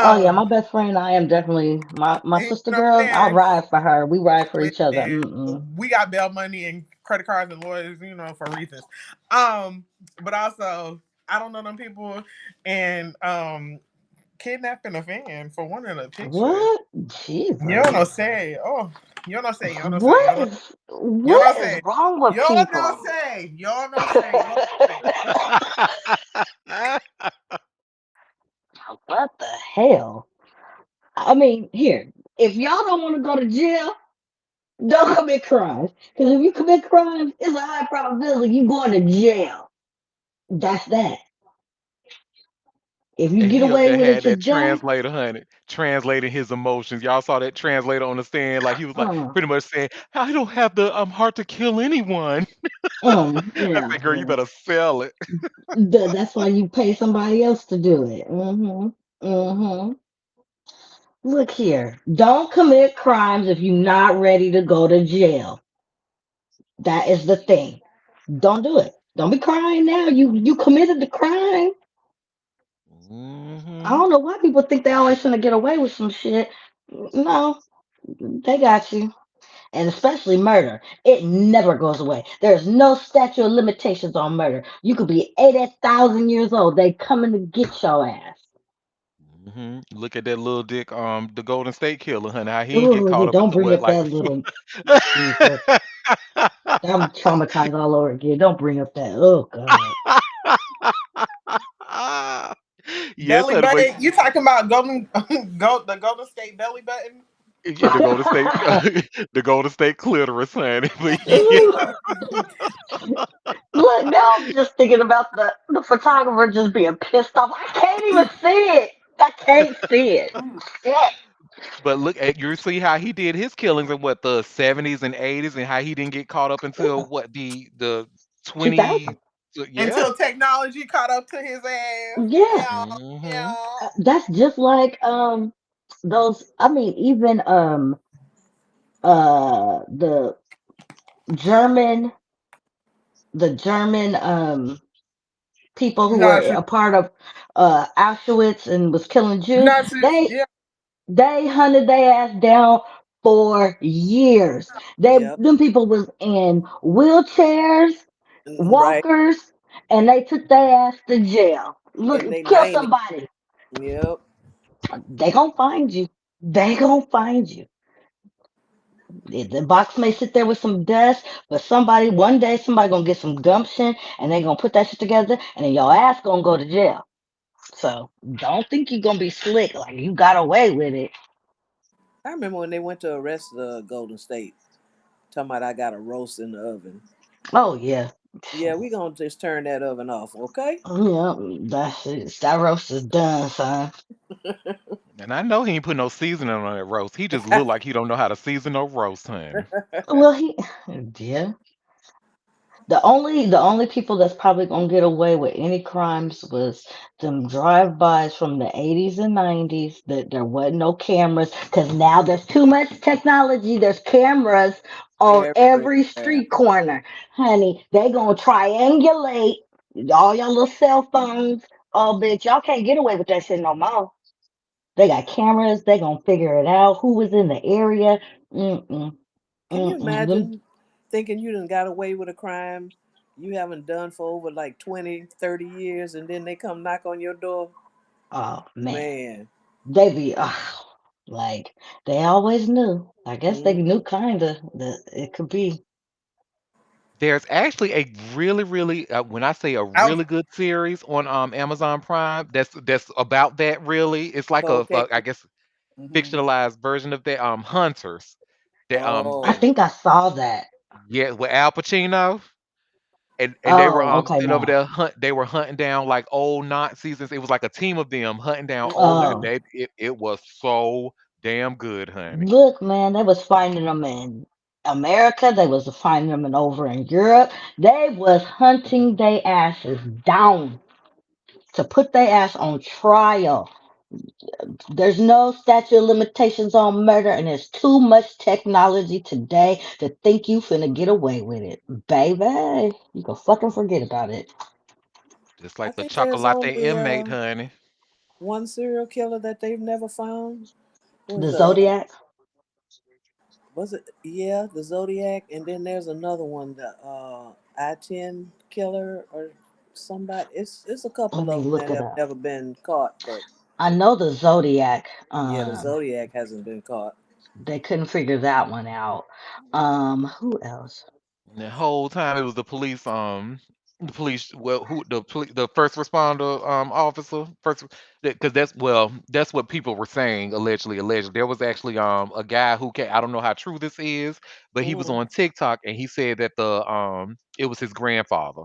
Oh yeah, Um, my best friend. I am definitely my you sister know what girl. I I'm saying? ride for her. We ride for each other. Listen, Mm-mm. we got bail money and credit cards and lawyers, for reasons. But also I don't know them people, and kidnapping a fan for wanting a picture. What? You don't know Jesus. say. Oh, you don't know say. You don't know say. What is You don't know what is say. wrong with You don't know people? say. You don't know say. You don't know say. What the hell? I mean, here, if y'all don't want to go to jail, don't commit crimes. Because if you commit crimes, it's a high probability you going to jail. That's that. If you And get he up away there with it had that today, translator, honey, translating his emotions. Y'all saw that translator on the stand, like he was like uh, pretty much saying, "I don't have the heart to kill anyone." I yeah, said, "Girl, you yeah. better sell it." That's why you pay somebody else to do it. Mm-hmm. Look here. Don't commit crimes if you're not ready to go to jail. That is the thing. Don't do it. Don't be crying now. You committed the crime. I Hmm. don't know why people think they always gonna get away with some shit. No, they got you. And especially murder. It never goes away. There's no statute of limitations on murder. You could be 80,000 years old. They coming to get your ass. Look at that little dick, the Golden State Killer, honey. How he ain't get Oh, caught yeah, up don't into bring what up like. that little Jesus. I'm traumatized all over again. Don't bring up that. Oh God. Yes, Belly honey, but button. You talking about the Golden State belly button? yeah, the Golden State, the Golden State clitoris, honey. But yeah. Ooh, look, now I'm just thinking about the photographer just being pissed off. I can't even see it. I can't see it. Shit. But look at you see how he did his killings in what the 70s and 80s, and how he didn't get caught up until Yeah. what the 2000. 20. Yeah. Until technology caught up to his ass. Yeah. Yeah, Hmm. yeah. That's just like those I mean even the German the German people who were Not a part of Auschwitz and was killing Jews, Nazis. they Yeah. they hunted their ass down for years. Yep. Them people was in wheelchairs, Right. walkers, and they took their ass to jail. Look, In they kill 90s. somebody. Yep. They gonna find you. They gonna find you. The box may sit there with some dust, but somebody one day somebody gonna get some gumption and they gonna put that shit together, and then your ass gonna go to jail. So don't think you're gonna be slick like you got away with it. I remember when they went to arrest Golden State, talking about I got a roast in the oven. Oh yeah. Yeah, we gonna just turn that oven off, okay? Yeah, that's it. That roast is done, son. And I know he ain't put no seasoning on that roast. He just look like he don't know how to season no roast, honey. Well, he, yeah. The only people that's probably gonna get away with any crimes was them drive-bys from the 80s and 90s. That there wasn't no cameras because now there's too much technology. There's cameras on every Everywhere. street corner, honey. They gonna triangulate all your little cell phones. Oh, bitch, y'all can't get away with that shit no more. They got cameras. They gonna figure it out. Who was in the area? Mm-mm. Can you Mm-mm. Them, imagine thinking you done got away with a crime you haven't done for over like 20, 30 years, and then they come knock on your door? oh man, Man. they be like they always knew. I guess they Mm. knew kinda that it could be. There's actually a really, really when I say a I was really good series on Amazon Prime, that's about that. Really, it's like Okay. I guess Hmm. fictionalized version of that. Hunters. That I Oh. think I saw that. yeah, with Al Pacino. And they were Oh, okay, sitting over no. there they were hunting down like old Nazis, and it was like a team of them hunting down old, and Oh, it was so damn good, honey. look, man, they was finding them in America. They was finding them in over in Europe. They was hunting their asses down to put their ass on trial. There's no statute of limitations on murder, and there's too much technology today to think you finna get away with it. Baby, you can fucking forget about it. Just I like the think there's chocolate only inmate, honey. one serial killer that they've never found. Was The the Zodiac, was it, yeah, the Zodiac, and then there's another one, the I-10 killer or somebody. It's a let couple me of them look that it have up. never been caught, but I know the Zodiac, yeah, the Zodiac hasn't been caught. they couldn't figure that one out. Who else? The whole time it was the police, well, the first responder officer, first, because that's what people were saying, alleged. There was actually a guy who came, I don't know how true this is, but he was Hmm. on TikTok, and he said that the it was his grandfather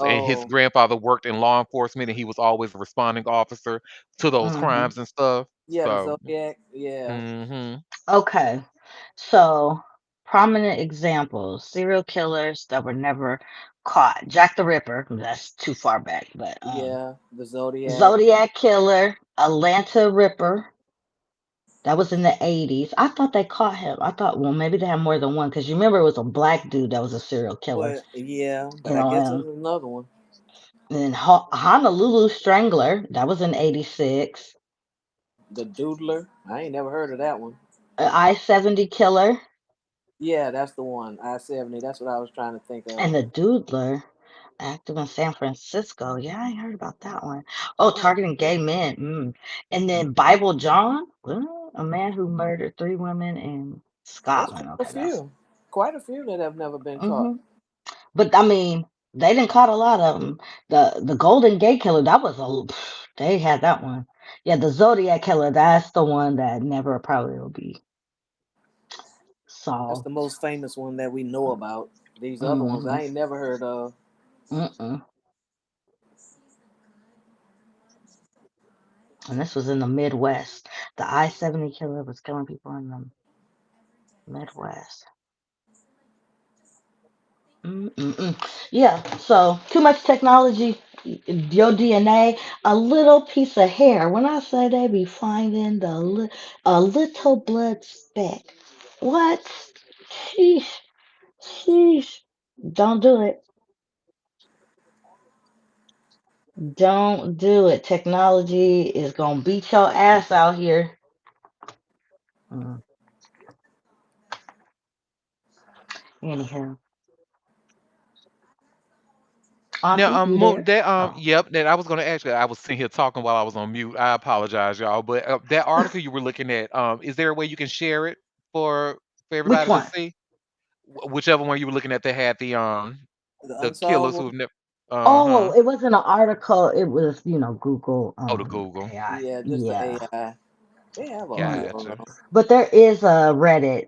and his Oh, grandfather worked in law enforcement, and he was always a responding officer to those Hmm. crimes and stuff. yeah, the So, Zodiac. Yeah. hmm Okay, so prominent examples, serial killers that were never caught. Jack the Ripper, that's too far back, but Yeah, the Zodiac. Zodiac Killer, Atlanta Ripper, that was in the 80s. I thought they caught him. I thought, well, maybe they had more than one because you remember it was a black dude that was a serial killer. Well, yeah, but You I know, guess there's another one. and then Honolulu Strangler, that was in 86. The Doodler. I ain't never heard of that one. I-70 Killer, Yeah, that's the one. I-70. That's what I was trying to think of. and the Doodler, active in San Francisco. Yeah, I ain't heard about that one. Oh, Oh, targeting gay men. And then Bible John, a man who murdered three women in there's Scotland. quite a Okay, that's. few. Quite a few that have never been caught. hmm But I mean, they didn't caught a lot of them. The Golden Gate Killer, that was they had that one. Yeah, the Zodiac Killer, that's the one that never probably will be That's solved. the most famous one that we know about. These other ones hmm I ain't never heard of. Mm-mm. And this was in the Midwest. The I-70 killer was killing people in the Midwest. Mm-mm-mm. Yeah, so too much technology, your DNA, a little piece of hair. When I say they be finding a little blood speck. What? Sheesh, sheesh. Don't do it. Don't do it. Technology is gonna beat your ass out here. Mm. Anyhow, Now, Auntie, you there? Oh, yep, that I was gonna ask you. I was sitting here talking while I was on mute. I apologize, y'all. But that article you were looking at, is there a way you can share it for which everybody to one? see? Whichever one you were looking at that had The the killers who Unsolvable. have never, Oh, huh? it wasn't an article. It was, Google Oh, the Google. AI. Yeah, just the Yeah. AI. They have an Yeah. article Gotcha. though. But there is a Reddit.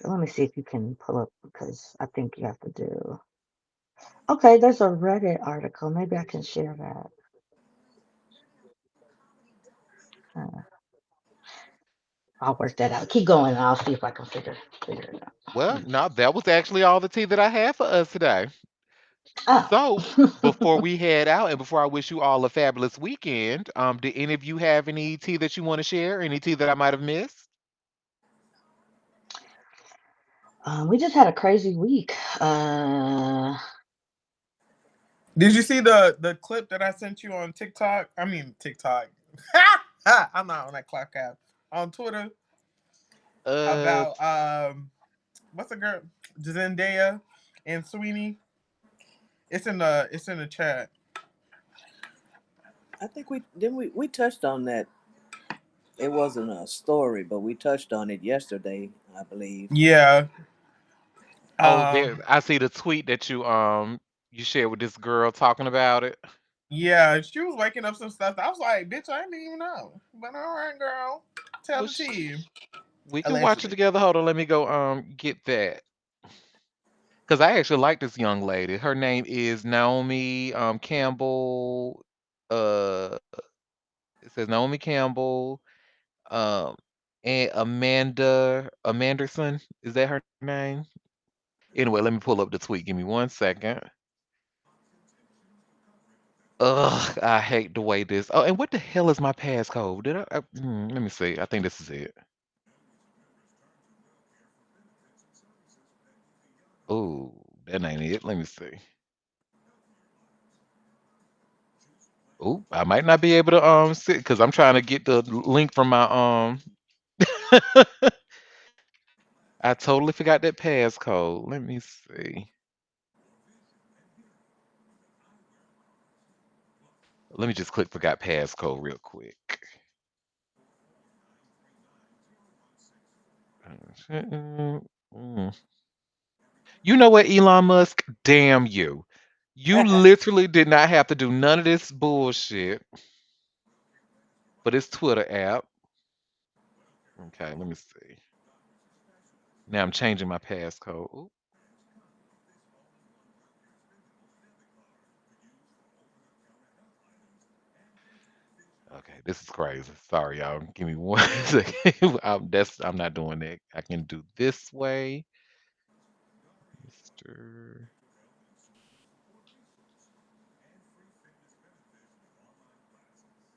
Let me see if you can pull up because I think you have to do. Okay, there's a Reddit article. Maybe I can share that. Uh, I'll work that out. Keep going, and I'll see if I can figure it out. Well, no, that was actually all the tea that I had for us today. Oh. So, before we head out and before I wish you all a fabulous weekend, do any of you have any tea that you want to share? Any tea that I might have missed? We just had a crazy week. Did you see the clip that I sent you on TikTok? I mean TikTok. I'm not on that clock app. On Twitter Uh, about what's the girl? Zendaya and Sweeney. It's in the chat. I think we touched on that. It wasn't a story, but we touched on it yesterday, I believe. Yeah. oh, there. Um I see the tweet that you shared with this girl talking about it. yeah, she was waking up some stuff. I was like, bitch, I didn't even know. But all right, girl. Tell Well, the tea. we can watch it Allegedly. together. Hold on, let me go get that because I actually like this young lady. Her name is Naomi Campbell. It says Naomi Campbell. Um, and Amanda Amanderson. Is that her name? Anyway, let me pull up the tweet. Give me 1 second. Ugh, I hate the way this. Oh, and what the hell is my passcode? Let me see. I think this is it. Oh, that ain't it. Let me see. Oh, I might not be able to sit because I'm trying to get the link from my I totally forgot that passcode. Let me see. Let me just click forgot passcode real quick. Mm. You know what, Elon Musk? Damn you. You literally did not have to do none of this bullshit for this Twitter app. Okay, let me see. Now I'm changing my passcode. Oop. Okay, this is crazy. Sorry, y'all. Give me 1 second. I'm not doing that. I can do this way. Mr.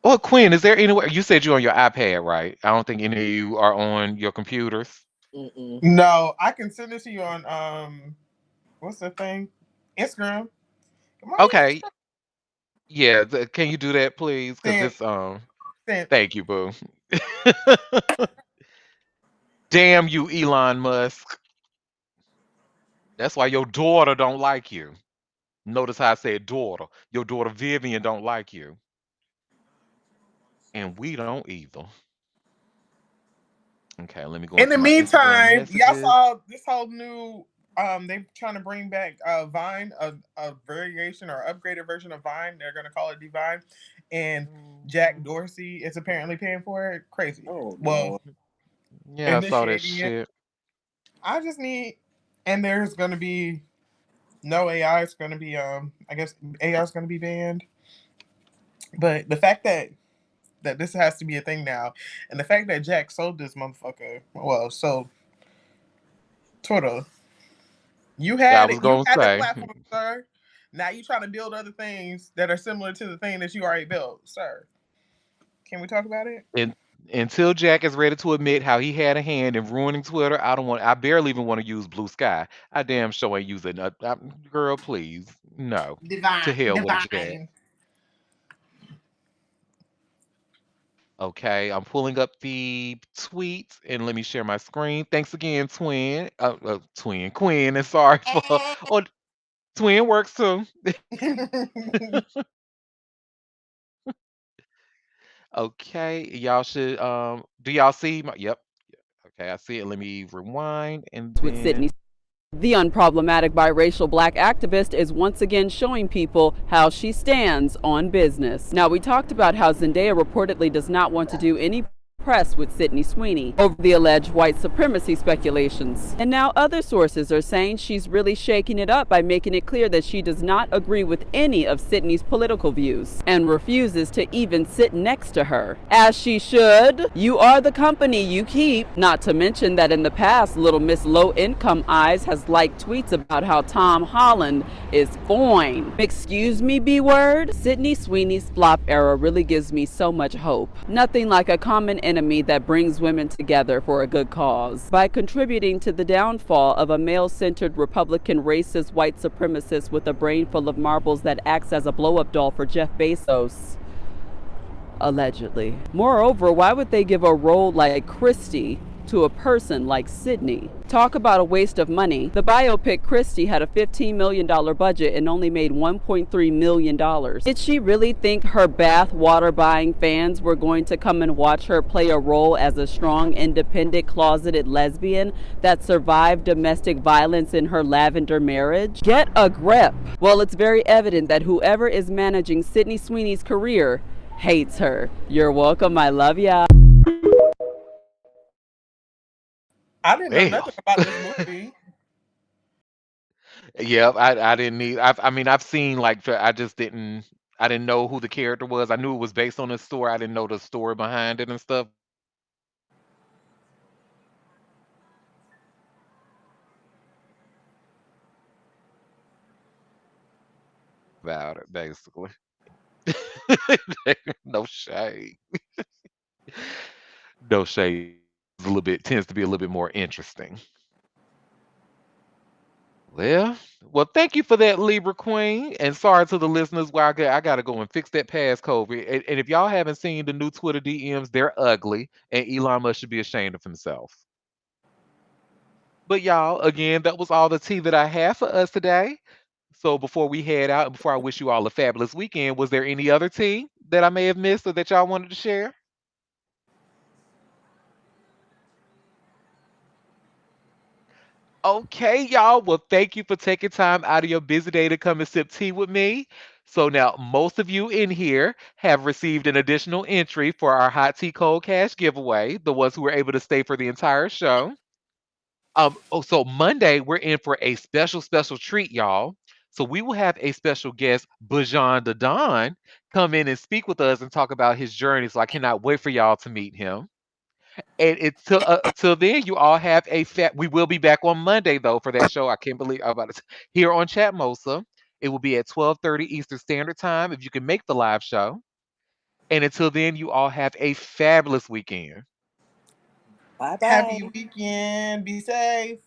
Oh, Quinn, is there anywhere? You said you're on your iPad, right? I don't think any of you are on your computers. Mm-mm. No, I can send it to you on what's the thing? Instagram. Come on, Okay. Yeah, can you do that, please? Because send, this send. thank you, boo. Damn you, Elon Musk. That's why your daughter don't like you. Notice how I said daughter. Your daughter Vivian don't like you. And we don't either. Okay, let me go In the into my Instagram meantime, y'all messages. saw this whole new they trying to bring back Vine, a variation or upgraded version of Vine. They're gonna call it Divine. And Jack Mhm. Dorsey is apparently paying for it. Crazy. Oh Well, Lord. Yeah, I saw that initiating it. shit. I just need and there's gonna be no AI. It's gonna be I guess AI is gonna be banned. But the fact that this has to be a thing now, and the fact that Jack sold this motherfucker, well, so Twitter, you Yeah, I had was it, you gonna had the say platform, sir. Now you trying to build other things that are similar to the thing that you already built, sir. Can we talk about it? and until Jack is ready to admit how he had a hand in ruining Twitter, I barely even want to use Blue Sky. I damn sure ain't using girl, please. No. To Divine, hell with Jack. divine. Okay, I'm pulling up the tweets and let me share my screen. Thanks again, twin, Quinn, and sorry for or twin works too. Okay, y'all should do y'all see my yep. Okay, I see it. Let me rewind and with Sydney. then The unproblematic biracial black activist is once again showing people how she stands on business. Now, we talked about how Zendaya reportedly does not want to do any press with Sydney Sweeney over the alleged white supremacy speculations. And now other sources are saying she's really shaking it up by making it clear that she does not agree with any of Sydney's political views and refuses to even sit next to her. As she should. You are the company you keep. Not to mention that in the past, Little Miss Low Income Eyes has liked tweets about how Tom Holland is fine. Excuse me, B word? Sydney Sweeney's flop era really gives me so much hope. Nothing like a common enemy that brings women together for a good cause. By contributing to the downfall of a male-centered Republican racist white supremacist with a brain full of marbles that acts as a blow-up doll for Jeff Bezos. Allegedly. Moreover, why would they give a role like Christie to a person like Sydney? Talk about a waste of money. The biopic Christie had a $15 million budget and only made $1.3 million. Did she really think her bath water buying fans were going to come and watch her play a role as a strong, independent, closeted lesbian that survived domestic violence in her lavender marriage? Get a grip. Well, it's very evident that whoever is managing Sydney Sweeney's career hates her. You're welcome. I love ya. I didn't know Well, nothing about this movie. yeah, I didn't need. I mean, I've seen like I just didn't. I didn't know who the character was. I knew it was based on a story. I didn't know the story behind it and stuff about it, basically. No shade. No shade. It's a little bit tends to be a little bit more interesting. Well, thank you for that, Libra Queen. And sorry to the listeners, where I gotta go and fix that passcode. And if y'all haven't seen the new Twitter DMs, they're ugly, and Elon Musk should be ashamed of himself. But y'all, again, that was all the tea that I have for us today. So before we head out, and before I wish you all a fabulous weekend, was there any other tea that I may have missed or that y'all wanted to share? Okay, y'all. Well, thank you for taking time out of your busy day to come and sip tea with me. So now most of you in here have received an additional entry for our hot tea cold cash giveaway, the ones who were able to stay for the entire show. So Monday we're in for a special treat, y'all. So we will have a special guest, Bajan the Don, come in and speak with us and talk about his journey. So I cannot wait for y'all to meet him. And it's till then, you all have a fat. We will be back on Monday though for that show. I can't believe I'm about to here on Chatmosa. It will be at 12:30 Eastern Standard Time if you can make the live show. And until then, you all have a fabulous weekend. Bye Happy bye. weekend. Be safe.